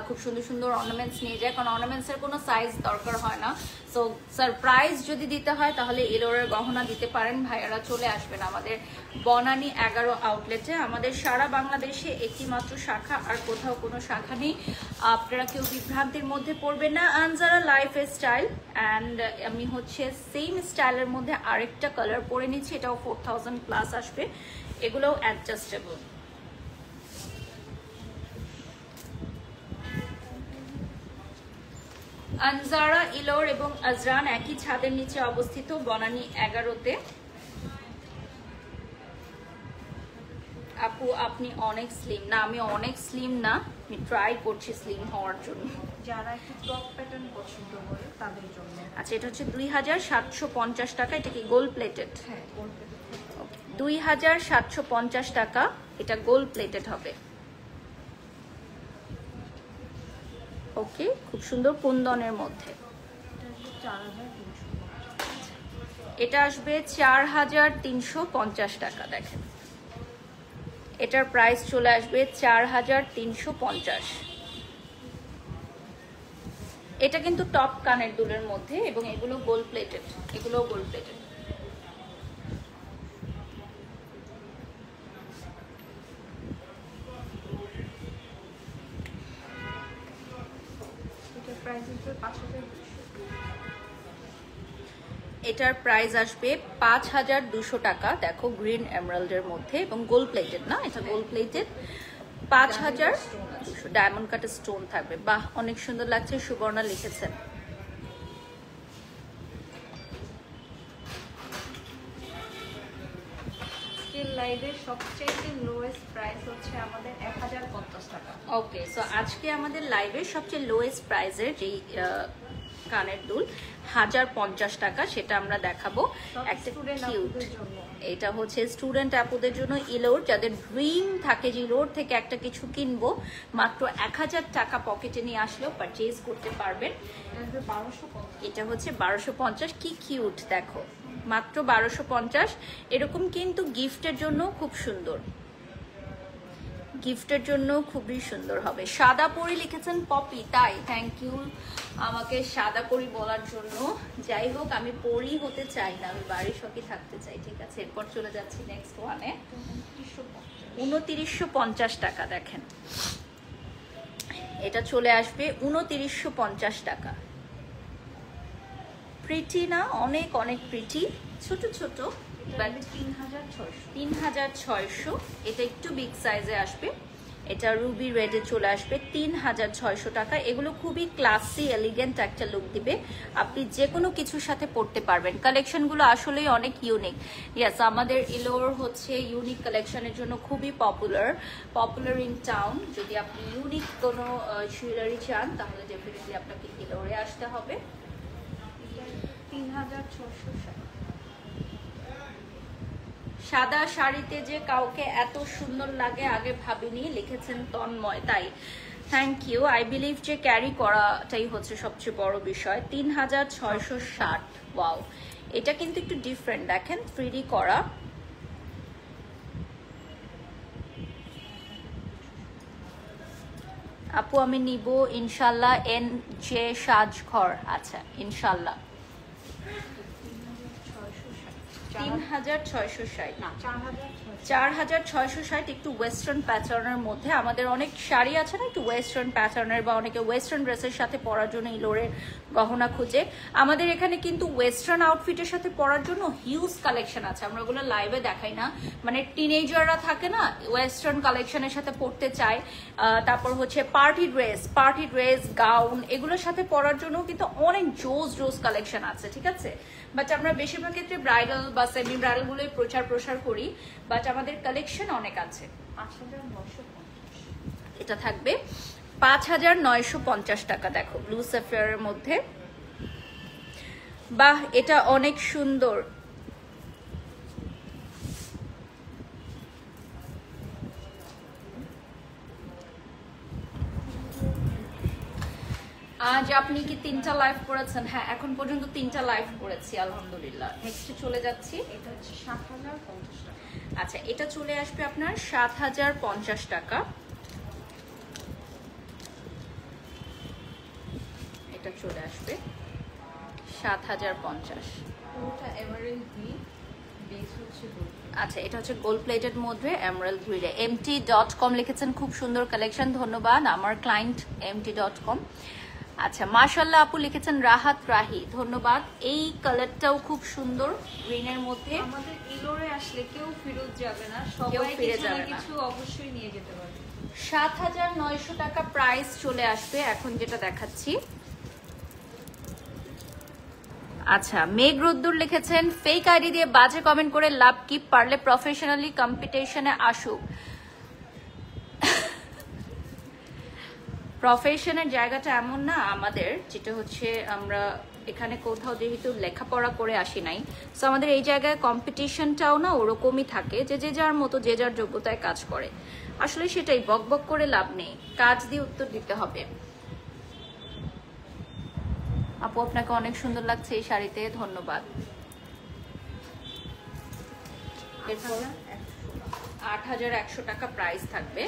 খুব সুন্দর সুন্দর অর্নামেন্টস নিয়ে যায়, কারণ অর্নামেন্টসের কোনো সাইজ দরকার হয় না। সো সারপ্রাইজ যদি দিতে হয় তাহলে ইলোরের গহনা দিতে পারেন। ভাইয়ারা চলে আসবেন আমাদের বনানী 11 আউটলেটে। আমাদের সারা বাংলাদেশে একটি মাত্র শাখা, আর কোথাও কোনো শাখা নেই। আপনারা কেউ বিভ্রান্তির মধ্যে পড়বেন না। আনজারা লাইফ স্টাইল অ্যান্ড আমি হচ্ছে সেম স্টাইলের মধ্যে আরেকটা কালার পরে নিচ্ছি, এটাও 4,000 প্লাস আসবে। এগুলোও অ্যাডজাস্টেবল। আনজারা, ইলোর এবং আজরান একই ছাদের নিচে অবস্থিত বনানী 11-তে। আপু আপনি অনেক স্লিম। না, আমি অনেক স্লিম না, আমি ট্রাই করছি স্লিম হওয়ার জন্য। যারা একটু টপ প্যাটার্ন পছন্দ করে তাদের জন্য। আচ্ছা, এটা হচ্ছে 2,750 টাকা। এটা কি গোল্ড প্লেটেড? হ্যাঁ, গোল্ড প্লেটেড। 2,750 টাকা, এটা গোল্ড প্লেটেড হবে। ওকে, খুব সুন্দর কুন্দনের মধ্যে। এটা আসবে 4,350 টাকা। দেখেন, এটার প্রাইস চলে আসবে 4,350। এটা কিন্তু টপ কানের দুলের মধ্যে এবং এগুলো গোল্ড প্লেটেড, এগুলোও গোল্ড প্লেটেড। এটার প্রাইস আসবে 5,200 টাকা। দেখো, গ্রিন এমারাল্ডের মধ্যে এবং গোল্ড প্লেটেড না, এটা গোল্ড প্লেটেড। 5,000 ডায়মন্ড কাটের স্টোন থাকবে। বাহ, অনেক সুন্দর লাগছে। সুবর্ণা লিখেছেন। লাইভের সবচেয়ে লোয়েস্ট প্রাইস হচ্ছে আমাদের 1050 টাকা। ওকে, সো আজকে আমাদের লাইভের সবচেয়ে লোয়েস্ট প্রাইসের যেই কানের দুল 1050 টাকা, সেটা আমরা দেখাবো। একটা কিউট, এটা হচ্ছে স্টুডেন্ট আপুদের জন্য ইলোর, যাদের ড্রিম থাকে যে ইলোর থেকে একটা কিছু কিনবো, মাত্র 1000 টাকা পকেটে নিয়ে আসলেও পারচেজ করতে পারবেন। এটা হচ্ছে 1250। কি কিউট দেখো, মাত্র 1250। এরকম কিন্তু গিফটের জন্য খুব সুন্দর, গিফটের জন্য খুবই সুন্দর হবে। সাদা পরি লিখেছেন পপি, তাই থ্যাংক ইউ আমাকে সাদা পরি বলার জন্য। যাই হোক, আমি পরি হতে চাই না, আমি বাড়ির সঙ্গে থাকতে চাই। ঠিক আছে, এরপর চলে যাচ্ছি নেক্সট ওয়ানে। 2950 টাকা। দেখেন, এটা চলে আসবে 2950 টাকা। প্রিটি না, অনেক অনেক প্রিটি, ছোট ছোট, 3600। এটা একটু বিগ সাইজে আসবে। এটা রুবি রেডে চলে আসবে 3600 টাকা। এগুলো খুবই ক্লাসি এলিগেন্ট একটা লুক দিবে, আপনি যে কোনো কিছুর সাথে পরতে পারবেন। কালেকশনগুলো আসলেই অনেক ইউনিক। ইয়েস, আমাদের ইলোর হচ্ছে ইউনিক কালেকশনের জন্য খুবই পপুলার ইন টাউন। যদি আপনি ইউনিক কোনো জুয়েলারি চান, তাহলে ডেফিনেটলি আপনাকে ইলোরে আসতে হবে। 3600। সাদা শাড়িতে যে কাউকে এত সুন্দর লাগে আগে ভাবিনি, লিখেছেন তন্ময়। তাই থ্যাংক ইউ। আই বিলিভ যে ক্যারি করাটাই হচ্ছে সবচেয়ে বড় বিষয়। 3660। ওয়াও, এটা কিন্তু একটু ডিফারেন্ট, দেখেন 3D করা। আপু আমি নিব ইনশাল্লাহ। এন জে সাজঘর, আচ্ছা ইনশাল্লাহ। 3660 না 4660। একটু ওয়েস্টার্ন প্যাটার্নের মধ্যে আমাদের অনেক শাড়ি আছে না, একটু ওয়েস্টার্ন প্যাটার্নের, বা অনেকে ওয়েস্টার্ন ড্রেসের সাথে পরার জন্য ইলোরের গহনা খুঁজে। আমাদের এখানে কিন্তু ওয়েস্টার্ন আউটফিটের সাথে পরার জন্য হিউজ কালেকশন আছে, আমরা ওগুলো লাইভে দেখাই না। মানে টিনেজাররা থাকে না, ওয়েস্টার্ন কালেকশনের সাথে পরতে চায়, তারপর হচ্ছে পার্টি ড্রেস গাউন, এগুলোর সাথে পরার জন্য কিন্তু অনেক জোস কালেকশন আছে। ঠিক আছে, বাট আমরা বেশিরভাগ ক্ষেত্রে ব্রাইডাল বা সেমি ব্রাইডাল গুলোই প্রচার করি, বাট আমাদের কালেকশন অনেক আছে। 5950। এটা থাকবে 5950 টাকা। দেখো ব্লু সাফিয়ারের মধ্যে, বাহ এটা অনেক সুন্দর। আজ আপনি কি 3টা লাইভ করেছেন? হ্যাঁ, এখন পর্যন্ত 3টা লাইভ করেছি আলহামদুলিল্লাহ। নেক্সটে চলে যাচ্ছি। এটা হচ্ছে 7050 টাকা। আচ্ছা, এটা চলে আসবে আপনার 7050 টাকা। এটা চলে আসবে 7050। পুরোটা এমারেল্ড গ্রিন, বেস হচ্ছে গোল্ড। আচ্ছা, এটা হচ্ছে গোল্ড প্লেটেড মধ্যে এমারাল্ড গ্রিনে। mt.com লিখেছেন, খুব সুন্দর কালেকশন, ধন্যবাদ আমার ক্লায়েন্ট mt.com। আচ্ছা, মাশাআল্লাহ আপু লিখেছেন রাহাত রাহি, ধন্যবাদ। এই কালারটাও খুব সুন্দর গ্রিনের মধ্যে। আমাদের ইলোরে আসলে কেউ ফেরত যাবে না, কেউ সবাই ফিরে কিছু যাবে না না। কিছু অবশ্যই নিয়ে যেতে পারবে। 7900 টাকা প্রাইস চলে আসবে এখন যেটা দেখাচ্ছি। আচ্ছা, মেঘ রোদ্দুর লিখেছেন ফেক আইডি দিয়ে বাজে কমেন্ট করে লাভ কি, পারলে প্রফেশনালি কম্পিটিশনে আসুক। প্রফেশনের জায়গাটা এমন না আমাদের, যেটা হচ্ছে আমরা এখানে কোথাও যেহেতু লেখাপড়া করে আসি নাই, সো আমাদের এই জায়গায় কম্পিটিশনটাও না ওরকমই থাকে, যে যে যার মতো যে যার যোগ্যতায় কাজ করে। আসলে সেটাই, বকবক করে লাভ নেই, কাজ দিয়ে উত্তর দিতে হবে। আপু আপনাকে অনেক সুন্দর লাগছে এই শাড়িতে, ধন্যবাদ। এরপর 8100 টাকা প্রাইস থাকবে।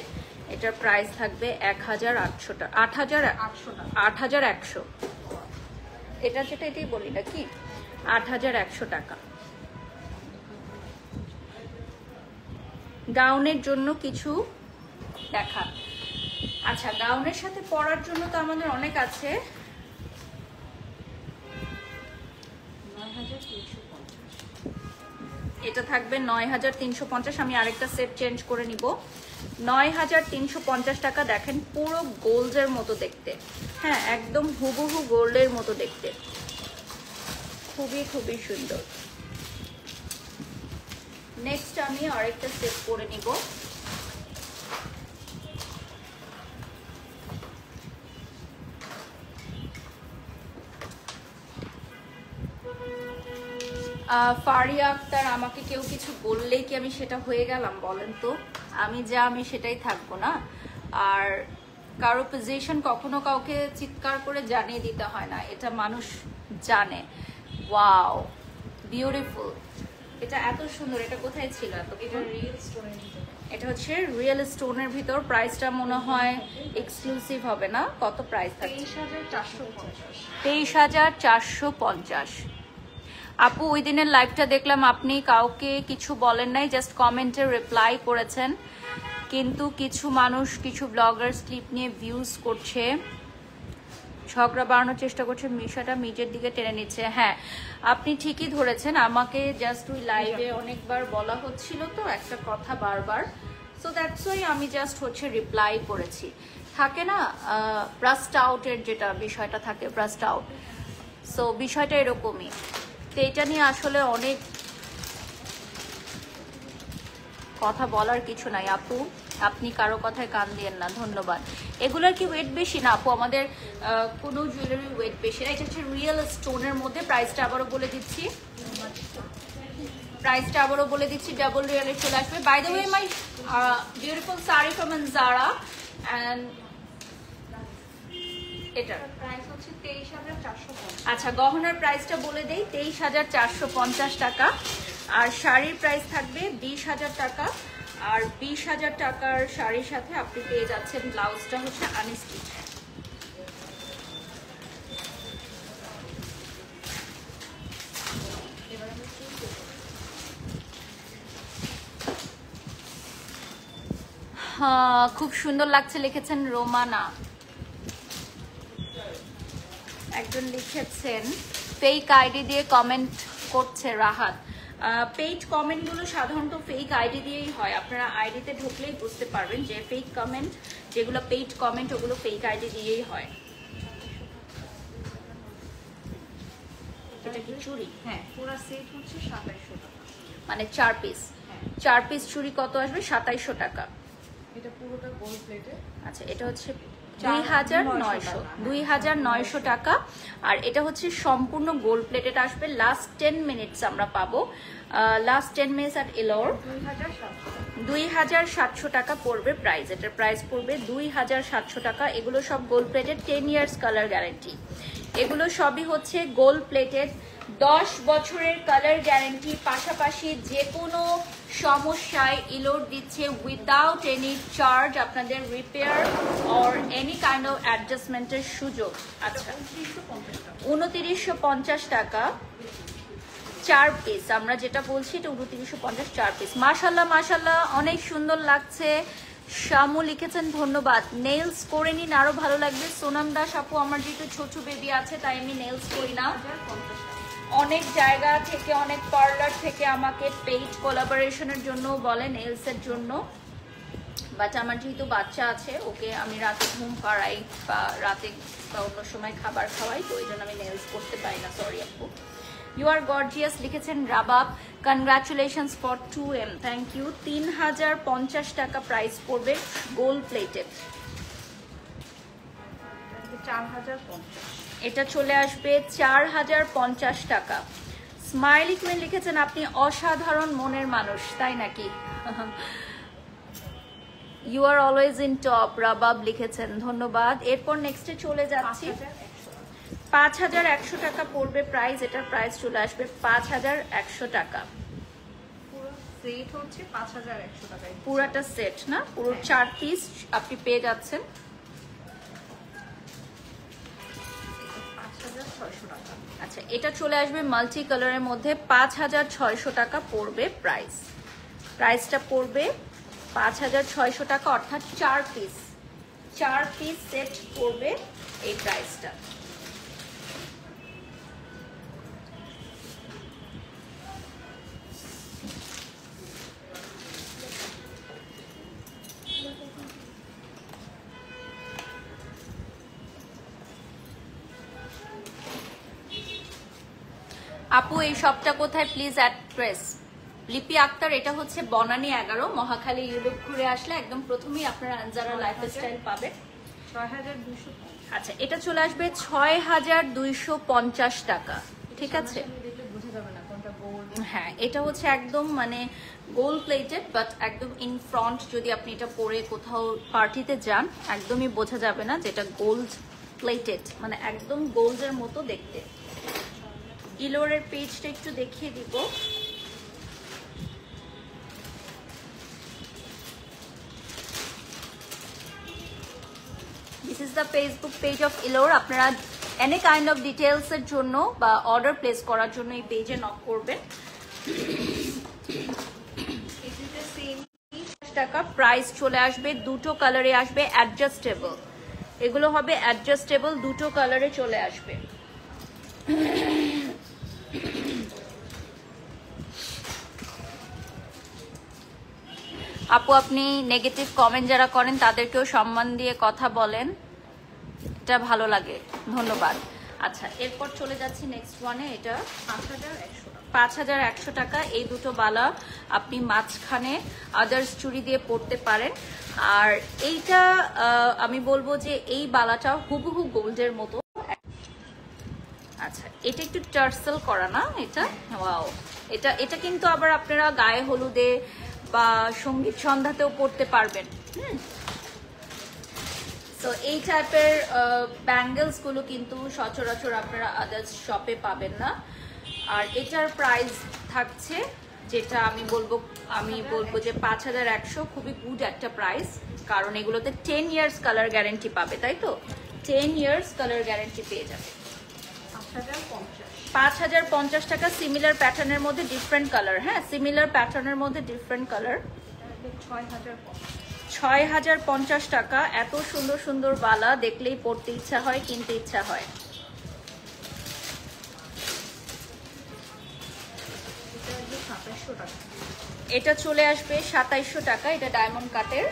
এটার প্রাইস থাকবে 1800 টাকা, 8100। এটা যেটা এটাই বলি নাকি, 8100 টাকা। গাউনের জন্য কিছু দেখা। আচ্ছা, গাউনের সাথে পরার জন্য তো আমাদের অনেক আছে। 9350। এটা থাকবে 9350। আমি আরেকটা সেট চেঞ্জ করে নিব। 9350 টাকা। দেখেন পুরো গোল্ডের মতো দেখতে, হ্যাঁ একদম হুবহু গোল্ডের মতো দেখতে, খুবই খুবই সুন্দর। নেক্সট আমি আরেকটা সেট করে নিব। ফারিয়া আক্তার, আমাকে কেউ কিছু বললেই কি আমি সেটা হয়ে গেলাম বলেন তো? আমি যা আমি সেটাই থাকবো না। আর কারো পজিশন কখনো কাউকে চিৎকার করে জানিয়ে দিতে হয় না, এটা মানুষ জানে। ওয়াও বিউটিফুল, এটা এত সুন্দর। এটা কোথায় ছিল এত? এটা রিয়েল স্টোনের ভিতরে, এটা হচ্ছে রিয়েল স্টোনের ভিতর। প্রাইসটা মনে হয় এক্সক্লুসিভ হবে না? কত প্রাইস থাকছে? 23450। 23450। আপু ওই দিনের লাইভটা দেখলাম আপনি কাউকে কিছু বলেন নাই, জাস্ট কমেন্টে রিপ্লাই করেছেন, কিন্তু কিছু মানুষ কিছু ব্লগার্স ক্লিপ নিয়ে ভিউজ করছে, ঝগড়া বাড়ানোর চেষ্টা করছে, মিশাটা নিজের দিকে টেনে নিচ্ছে। হ্যাঁ আপনি ঠিকই ধরেছেন, আমাকে জাস্ট ওই লাইভে অনেকবার বলা হচ্ছিল তো একটা কথা বারবার, সো দ্যাটস ওয়াই আমি জাস্ট হচ্ছে রিপ্লাই করেছি। থাকে না ব্রাস্ট আউটের যেটা বিষয়টা থাকে, ব্রাস্ট আউট, সো বিষয়টা এরকমই। তো এটা নিয়ে আসলে অনেক কথা বলার কিছু নাই আপু, আপনি কারো কথায় কান দিয়েন না, ধন্যবাদ। এগুলোর কি ওয়েট বেশি না আপু? আমাদের কোনো জুয়েলারির ওয়েট বেশি না। এটা হচ্ছে রিয়েল স্টোনের মধ্যে। প্রাইসটা আবারও বলে দিচ্ছি, ডাবল রিয়েলে চলে আসবে। By the way my beautiful sari from Zara, and এটার প্রাইস হচ্ছে 23450। আচ্ছা গহনার প্রাইসটা বলে দেই, 23450 টাকা। আর শাড়ির প্রাইস থাকবে 20000 টাকা। আর 20000 টাকার শাড়ির সাথে আপনি পেয়ে যাচ্ছেন ব্লাউজটা হচ্ছে আনস্টিচ। হ্যাঁ খুব সুন্দর লাগছে লিখেছেন রোমানা। একজন লিখেছেন ফেক আইডি দিয়ে কমেন্ট করছে রাহাত। পেইড কমেন্টগুলো সাধারণত ফেক আইডি দিয়েই হয়, আপনারা আইডিতে ঢুকলেই বুঝতে পারবেন যে ফেক কমেন্ট যেগুলো পেইড কমেন্ট ওগুলো ফেক আইডি দিয়েই হয়। এটা কি চুড়ি? হ্যাঁ পুরো সেট হচ্ছে 2700 টাকা, মানে 4 পিস। হ্যাঁ 4 পিস চুড়ি কত আসবে? 2700 টাকা। এটা পুরোটা গোল্ড প্লেটে। আচ্ছা এটা হচ্ছে 2900 টাকা। আর এটা হচ্ছে সম্পূর্ণ গোল্ড প্লেটেড আসবে। লাস্ট 10 মিনিটস আমরা পাবো, লাস্ট 10 মিনিটস অ্যাট এলোর। 2700 টাকা পড়বে প্রাইস। এটার প্রাইস পড়বে 2700 টাকা। এগুলো সব gold plated, 10 years colour guarantee. এগুলো সবই হচ্ছে গোল্ড প্লেটেড, 10 বছরের কালার গ্যারান্টি। পাশাপাশি যে কোনো সমস্যায় ইলোর দিচ্ছে উইদাউট এনি চার্জ আপনাদের repair or any kind of অ্যাডজাস্টমেন্টের সুযোগ। আচ্ছা 2950 টাকা 4 পিস। আমরা যেটা বলছি এটা 2950 4 পিস। মাশাল্লাহ মাশাল্লাহ অনেক সুন্দর লাগছে। শামু লিখেছেন ধন্যবাদ। নেলস করে নিন আরো ভালো লাগবে। সোনাম দাস আপু, আমার যেহেতু ছোট বেবি আছে তাই আমি নেলস করি না। অনেক জায়গা থেকে অনেক পার্লার থেকে আমাকে পেইড কোলাবোরেশনের জন্য বলে নেলসের জন্য, বাট আমার যেহেতু বাচ্চা আছে ওকে আমি রাতে ঘুম পাড়াই বা রাতে বা অন্য সময় খাবার খাওয়াই, তো ওই জন্য আমি নেলস করতে পারি না, সরি আপু। ইউ আর গর্জিয়াস লিখেছেন Rabab, congratulations for 2M, thank you. 3050 টাকা প্রাইস পড়বে, গোল্ড প্লেটেড। 4050। এটা চলে আসবে 4050 টাকা। স্মাইলি কুইন লিখেছেন আপনি অসাধারণ মনের মানুষ, তাই নাকি? You are always in top, Rabab লিখেছেন ধন্যবাদ। এরপর নেক্সটে চলে যাচ্ছি। 5100 টাকা পড়বে প্রাইস। এটার প্রাইস চলে আসবে 5100 টাকা। পুরো সেট হচ্ছে 5100 টাকায়। পুরাটা সেট না, পুরো 4 পিস আপনি পেয়ে যাচ্ছেন 5600 টাকা। আচ্ছা এটা চলে আসবে মাল্টি কালারের মধ্যে, 5600 টাকা পড়বে প্রাইস। প্রাইসটা পড়বে 5600 টাকা, অর্থাৎ 4 পিস সেট পড়বে এই প্রাইসটা। আপু এই শপটা কোথায় প্লিজ অ্যাড্রেস? লিপি আক্তার, এটা হচ্ছে বনানী 11 মহাখালী ইউরোপ ঘুরে আসলে একদম প্রথমেই আপনারা আনজারা লাইফস্টাইল পাবেন। 6250। আচ্ছা এটা চলে আসবে 6250 টাকা, ঠিক আছে? বোঝা যাবে না কোনটা গোল্ড। হ্যাঁ এটা হচ্ছে একদম মানে গোল্ড প্লেটেড, বাট একদম ইন ফ্রন্ট যদি আপনি এটা পরে কোথাও পার্টিতে যান একদমই বোঝা যাবে না যেটা গোল্ড প্লেটেড, মানে একদম গোল্ডের মতো দেখতে। ইলোরের পেজটা একটু দেখিয়ে দিব। This is the Facebook page of Elore. আপনারা এনি কাইন্ড অফ ডিটেলস এর জন্য বা অর্ডার প্লেস করার জন্য এই পেজে নক করবেন। টাকা প্রাইস চলে আসবে, দুটো কালারে আসবে, অ্যাডজাস্টেবল। এগুলো হবে অ্যাডজাস্টেবল, দুটো কালারে চলে আসবে। আপু আপনি নেগেটিভ কমেন্ট যারা করেন তাদেরকেও সম্মান দিয়ে কথা বলেন, এটা ভালো লাগে, ধন্যবাদ। আচ্ছা এরপর চলে যাচ্ছি নেক্সট ওয়ানে। এটা 5100 টাকা। এই দুটো বালা আপনি মাঝখানে আদার্স চুড়ি দিয়ে পরতে পারেন। আর এইটা আমি বলবো যে এই বালাটা হুবহু গোল্ডের মতো। আচ্ছা এটা একটু টার্সেল করা না এটা, ওয়াও। এটা কিন্তু আবার আপনারা গায়ে হলুদে বা সঙ্গীত সন্ধ্যাতেও পরতে পারবেন। তো এই টাইপের ব্যাঙ্গেলস গুলো কিন্তু সচরাচর আপনারা আদার্স শপে পাবেন না। আর এটার প্রাইস থাকছে যেটা আমি বলবো যে 5100, খুবই গুড একটা প্রাইস, কারণ এগুলোতে 10 ইয়ার্স কালার গ্যারান্টি পাবে, তাই তো? 10 ইয়ার্স কালার গ্যারান্টি পেয়ে যাবে। 5050 টাকা। সিমিলার প্যাটার্নের মধ্যে ডিফারেন্ট কালার, হ্যাঁ সিমিলার প্যাটার্নের মধ্যে ডিফারেন্ট কালার। 6050 টাকা। এত সুন্দর সুন্দর বালা দেখলেই পড়তে ইচ্ছা হয়, কিনতে ইচ্ছা হয়। এটা চলে আসবে 2700 টাকা। এটা ডায়মন্ড কাটের,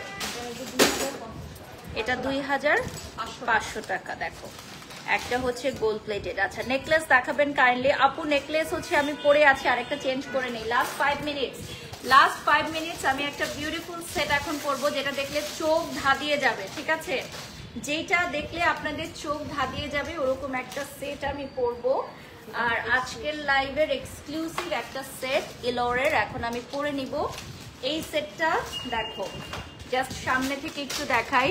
এটা 2500 টাকা। দেখো একটা হচ্ছে গোল্ড প্লেটেড। আচ্ছা নেকলেস দেখাবেন কাইন্ডলি আপু? নেকলেস হচ্ছে আমি পরে আছি, আরেকটা চেঞ্জ করে নেই। লাস্ট 5 মিনিটস আমি একটা বিউটিফুল সেট এখন পরবো, যেটা দেখলে চোখ ধাঁধিয়ে যাবে, ঠিক আছে? যেটা দেখলে আপনাদের চোখ ধাঁধিয়ে যাবে ওরকম একটা সেট আমি পরবো। আর আজকের লাইভের এক্সক্লুসিভ একটা সেট ইলোরের এখন আমি পরে নিব। এই সেটটা দেখো, জাস্ট সামনে থেকে একটু দেখাই,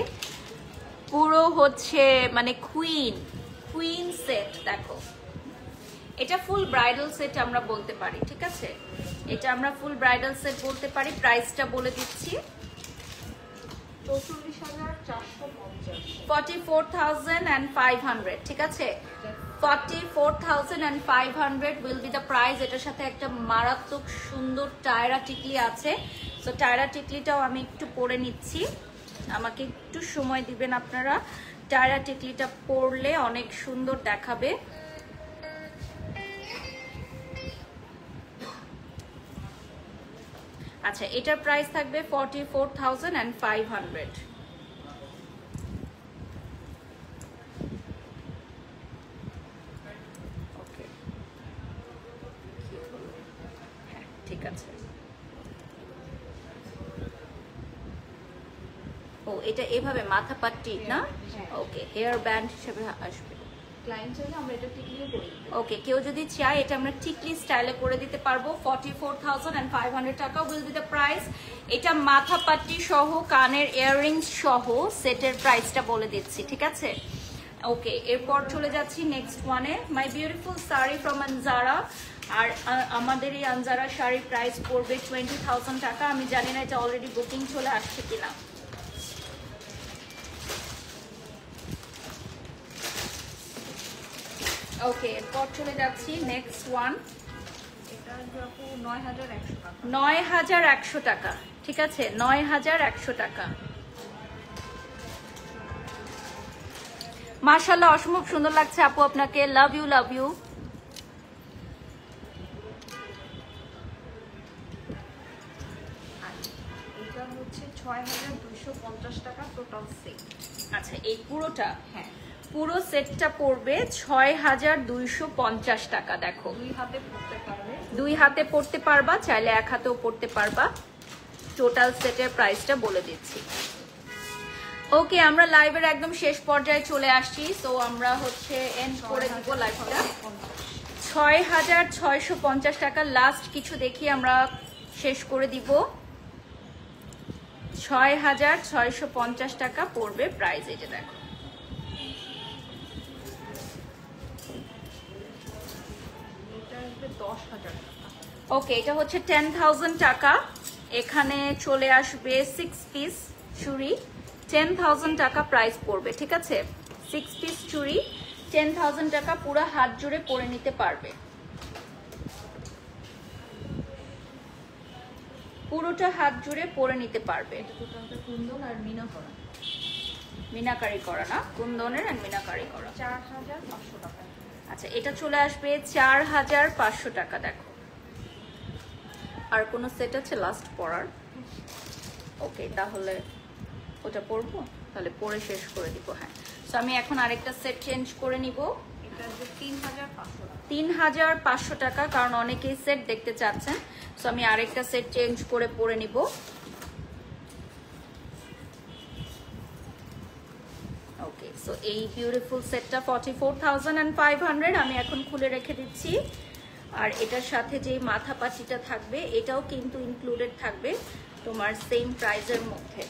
পুরো হচ্ছে মানে কুইন সেট। দেখো এটা ফুল ব্রাইডাল সেট আমরা বলতে পারি, ঠিক আছে? এটা আমরা ফুল ব্রাইডাল সেট বলতে পারি। প্রাইসটা বলে দিচ্ছি, 44,500, ঠিক আছে? 44,500 will be the price। এটার সাথে একটা মারাত্মক সুন্দর টায়রা টিকলি আছে, তো টায়রা টিকলিটাও আমি একটু পরে নিচ্ছি, আমাকে একটু সময় দিবেন আপনারা। টায়রা টিকলিটা পরলে অনেক সুন্দর দেখাবে। আচ্ছা এটার প্রাইস থাকবে 44,500। ওকে হ্যাঁ ঠিক আছে। ও এটা এভাবে মাথা পাট্টি না? ওকে হেয়ার ব্যান্ড হিসেবে আসবে। ক্লায়েন্ট চাইলে আমরা এটা টিকলিও করি। ওকে কেউ যদি চায় এটা আমরা টিকলি স্টাইলে করে দিতে পারবো। 44,500 টাকা উইল বি দ্য প্রাইস। এটা মাথা পাট্টি সহ কানের ইয়াররিংস সহ সেটের প্রাইসটা বলে দিচ্ছি, ঠিক আছে? ওকে এরপর চলে যাচ্ছি নেক্সট ওয়ানে। My beautiful sari from Anjara. আর আমাদের এই আনজারা শাড়ির প্রাইস পড়বে 20,000 টাকা। আমি জানি না এটা অলরেডি বুকিং চলে আসছে কিনা। ওকে এরপর চলে যাচ্ছি নেক্সট ওয়ান। এটা আপু 9100 টাকা। 9100 টাকা, ঠিক আছে? 9100 টাকা। মাশাআল্লাহ অসম্ভব সুন্দর লাগছে আপু আপনাকে, লাভ ইউ লাভ ইউ। এটা হচ্ছে 6250 টাকা টোটাল সেট। আচ্ছা এই পুরোটা? হ্যাঁ পুরো সেটটা পড়বে ৬,২৫০ টাকা। দেখো দুই হাতে পড়তে পারবে, দুই হাতে পড়তে পারবা, চাইলে এক হাতেও পড়তে পারবা। টোটাল সেটের প্রাইসটা বলে দিচ্ছি। ওকে, আমরা লাইভের একদম শেষ পর্যায়ে চলে আসছি। তো আমরা হচ্ছে এন্ড করে দিব লাইভটা। ৬,৬৫০ টাকা লাস্ট কিছু দেখি আমরা শেষ করে দিব। ৬,৬৫০ টাকা পড়বে প্রাইস। এই যে দেখো, এটা আসবে 10,000 টাকা। ওকে, এটা হচ্ছে 10,000 টাকা। এখানে চলে আসবে 6 পিস চুড়ি, 10,000 টাকা প্রাইস পড়বে। ঠিক আছে, 6 পিস চুড়ি 10,000 টাকা, পুরো হাত জুড়ে পরে নিতে পারবে, পুরোটা হাত জুড়ে পরে নিতে পারবে। এটা টোটালটা কুন্দন আর মিনা করা, মিনাকারি করা না, কুন্দনের আর মিনাকারি করা। 4,500 টাকা। আচ্ছা, এটা চলে আসবে 4,500 টাকা। দেখো, আর কোনো সেট আছে লাস্ট পরার? ওকে, তাহলে ওটা পরবো, তাহলে পরে শেষ করে দিব। হ্যাঁ, তো আমি এখন আরেকটা সেট চেঞ্জ করে নিব। এটা আসবে 3,500 টাকা। 3,500 টাকা, কারণ অনেকেই সেট দেখতে চাচ্ছেন। তো আমি আরেকটা সেট চেঞ্জ করে পরে নিব। ওকে, সো এই বিউটিফুল সেটটা 44,500 আমি এখন খুলে রেখে দিচ্ছি। আর এটার সাথে যে মাথা পাচিটা থাকবে এটাও কিন্তু ইনক্লুডেড থাকবে তোমার সেম প্রাইজের মধ্যে।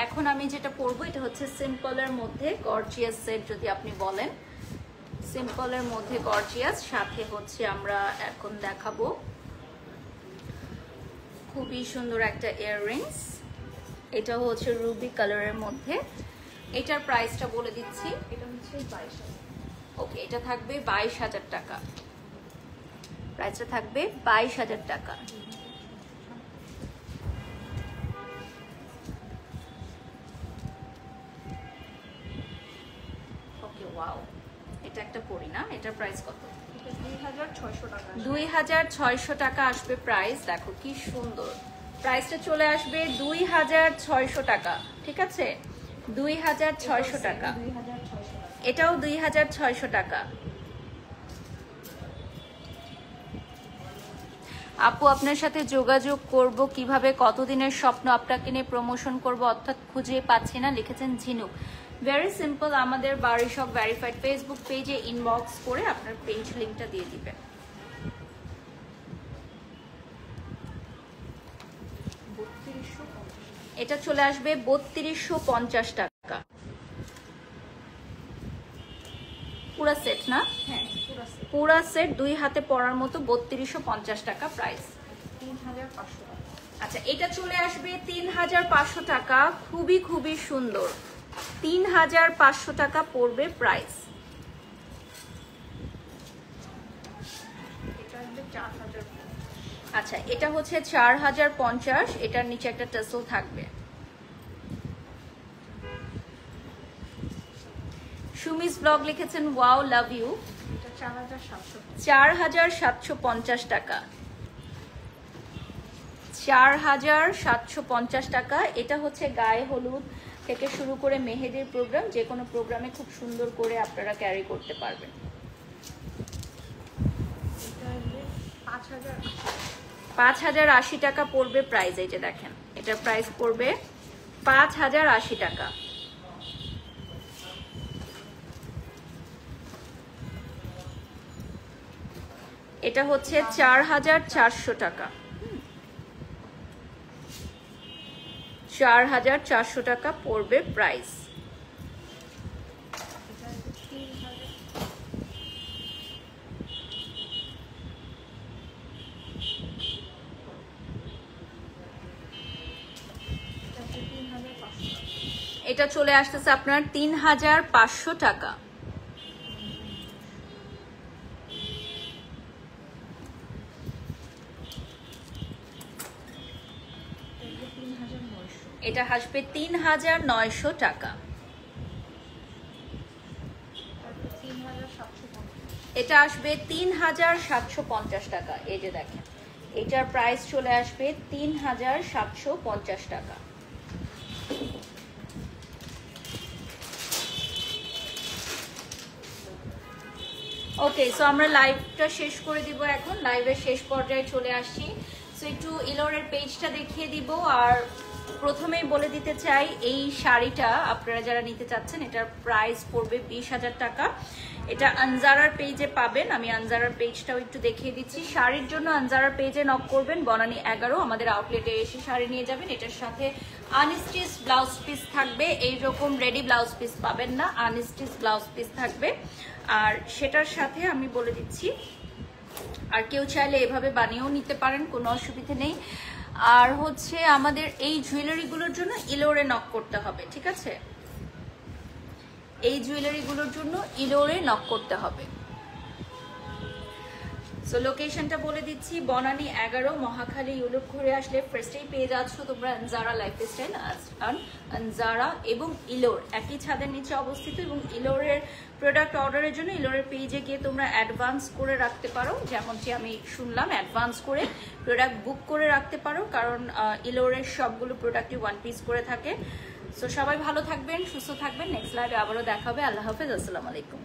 এখন আমি যেটা পরবো এটা হচ্ছে সিম্পলের মধ্যে গর্জিয়াস সেট, যদি আপনি বলেন সিম্পলের মধ্যে গর্জিয়াস, সাথে হচ্ছে আমরা এখন দেখাবো খুবই সুন্দর একটা ইয়াররিংস। এটাও হচ্ছে রুবি কালারের মধ্যে। এটার প্রাইসটা বলে দিচ্ছি, এটা হচ্ছে 22,000। ওকে, এটা থাকবে 22,000 টাকা। প্রাইসটা থাকবে 22,000 টাকা। ওকে, ওয়াও, এটা একটা পরি না, এটার প্রাইস কত? এটা 2,600 টাকা। 2,600 টাকা আসবে প্রাইস। দেখো কি সুন্দর, প্রাইসটা চলে আসবে 2,600 টাকা। ঠিক আছে, 2,600 টাকা। 2,600 টাকা। এটাও 2,600 টাকা। আপু, আপনার সাথে যোগাযোগ করব কিভাবে? কতদিনের স্বপ্ন আপনাকে নিয়ে প্রমোশন করব, অর্থাৎ খুঁজে পাচ্ছি না, লিখেছেন ঝিনুক। ভেরি সিম্পল, আমাদের বাড়ি সব ভেরিফাইড ফেসবুক পেজে ইনবক্স করে আপনার পেজ লিঙ্কটা দিয়ে দিবেন। 3250। এটা চলে আসবে 3250 টাকা। পুরা সেট না? হ্যাঁ, পুরো সেট পুরা সেট 2 হাতে পরার মতো 3250 টাকা প্রাইস। 3,500 টাকা। আচ্ছা, এটা চলে আসবে 3,500 টাকা। খুবই খুবই সুন্দর, 3,500 টাকা পড়বে প্রাইস। এটা আসবে 4,000। আচ্ছা, এটা হচ্ছে 4,050। এটার নিচে একটা টাসেল থাকবে। সুমিস ব্লগ লিখেছেন ওয়াও, লাভ ইউ। এটা 4,700 টাকা। 4,750 টাকা। 4,750 টাকা। এটা হচ্ছে গায়ে হলুদ থেকে শুরু করে মেহেদির প্রোগ্রাম, যে কোনো প্রোগ্রামে খুব সুন্দর করে আপনারা ক্যারি করতে পারবেন। এটা আসবে 5,080 টাকা। 5,080 টাকা পড়বে প্রাইস। এই যে দেখেন, এটার প্রাইস পড়বে 5,080 টাকা। এটা হচ্ছে 4,400 টাকা। 4,400 টাকা পড়বে প্রাইস। এটা আসবে 3,000। এটা আসবে 3,500 টাকা। এটা চলে আসতেছে আপনার 3,500 টাকা। এটা আসবে 3,900 এটা আসবে ৩,৯০০ টাকা। 3750। এটা আসবে ৩,৭50 টাকা। এই যে দেখেন, এটার প্রাইস চলে আসবে ৩,৭50 টাকা। ওকে, সো আমরা লাইভটা শেষ করে দিব এখন। লাইভের শেষ পর্যায়ে চলে আসছি। সো একটু ইলোরের পেজটা দেখিয়ে দিব। আর প্রথমেই বলে দিতে চাই, এই শাড়িটা আপনারা যারা নিতে চাচ্ছেন এটার প্রাইস পড়বে 20,000 টাকা। এটা আনজারার পেজে পাবেন। আমি আনজারার পেজটাও একটু দেখিয়ে দিচ্ছি। শাড়ির জন্য আনজারার পেজে নক করবেন, বনানী 11 আমাদের আউটলেটে এসে শাড়ি নিয়ে যাবেন। এটার সাথে আনস্টিচ ব্লাউজ পিস থাকবে, এইরকম রেডি ব্লাউজ পিস পাবেন না, আনস্টিচ ব্লাউজ পিস থাকবে। আর সেটার সাথে আমি বলে দিচ্ছি, আর কেউ চাইলে এভাবে বানিয়েও নিতে পারেন, কোনো অসুবিধা নেই। আর হচ্ছে আমাদের এই জুয়েলারিগুলোর জন্য ইলোরে নক করতে হবে, ঠিক আছে? এই জুয়েলারিগুলোর জন্য ইলোরে নক করতে হবে। সো লোকেশনটা বলে দিচ্ছি, বনানী 11 মহাখালী ইউলুপ ঘুরে আসলে ফার্স্টেই পেয়ে যাচ্ছ তোমরা আনজারা লাইফস্টাইল। আনজারা এবং ইলোর একই ছাদের নিচে অবস্থিত, এবং ইলোরের প্রোডাক্ট অর্ডারের জন্য ইলোরের পেজে গিয়ে তোমরা অ্যাডভান্স করে রাখতে পারো, যেমনটি আমি শুনলাম অ্যাডভান্স করে প্রোডাক্ট বুক করে রাখতে পারো, কারণ ইলোরের সবগুলো প্রোডাক্টই 1 পিস করে থাকে। সো সবাই ভালো থাকবেন, সুস্থ থাকবেন। নেক্সট লাইভে আবারও দেখা হবে। আল্লাহ হাফেজ, আসসালামু আলাইকুম।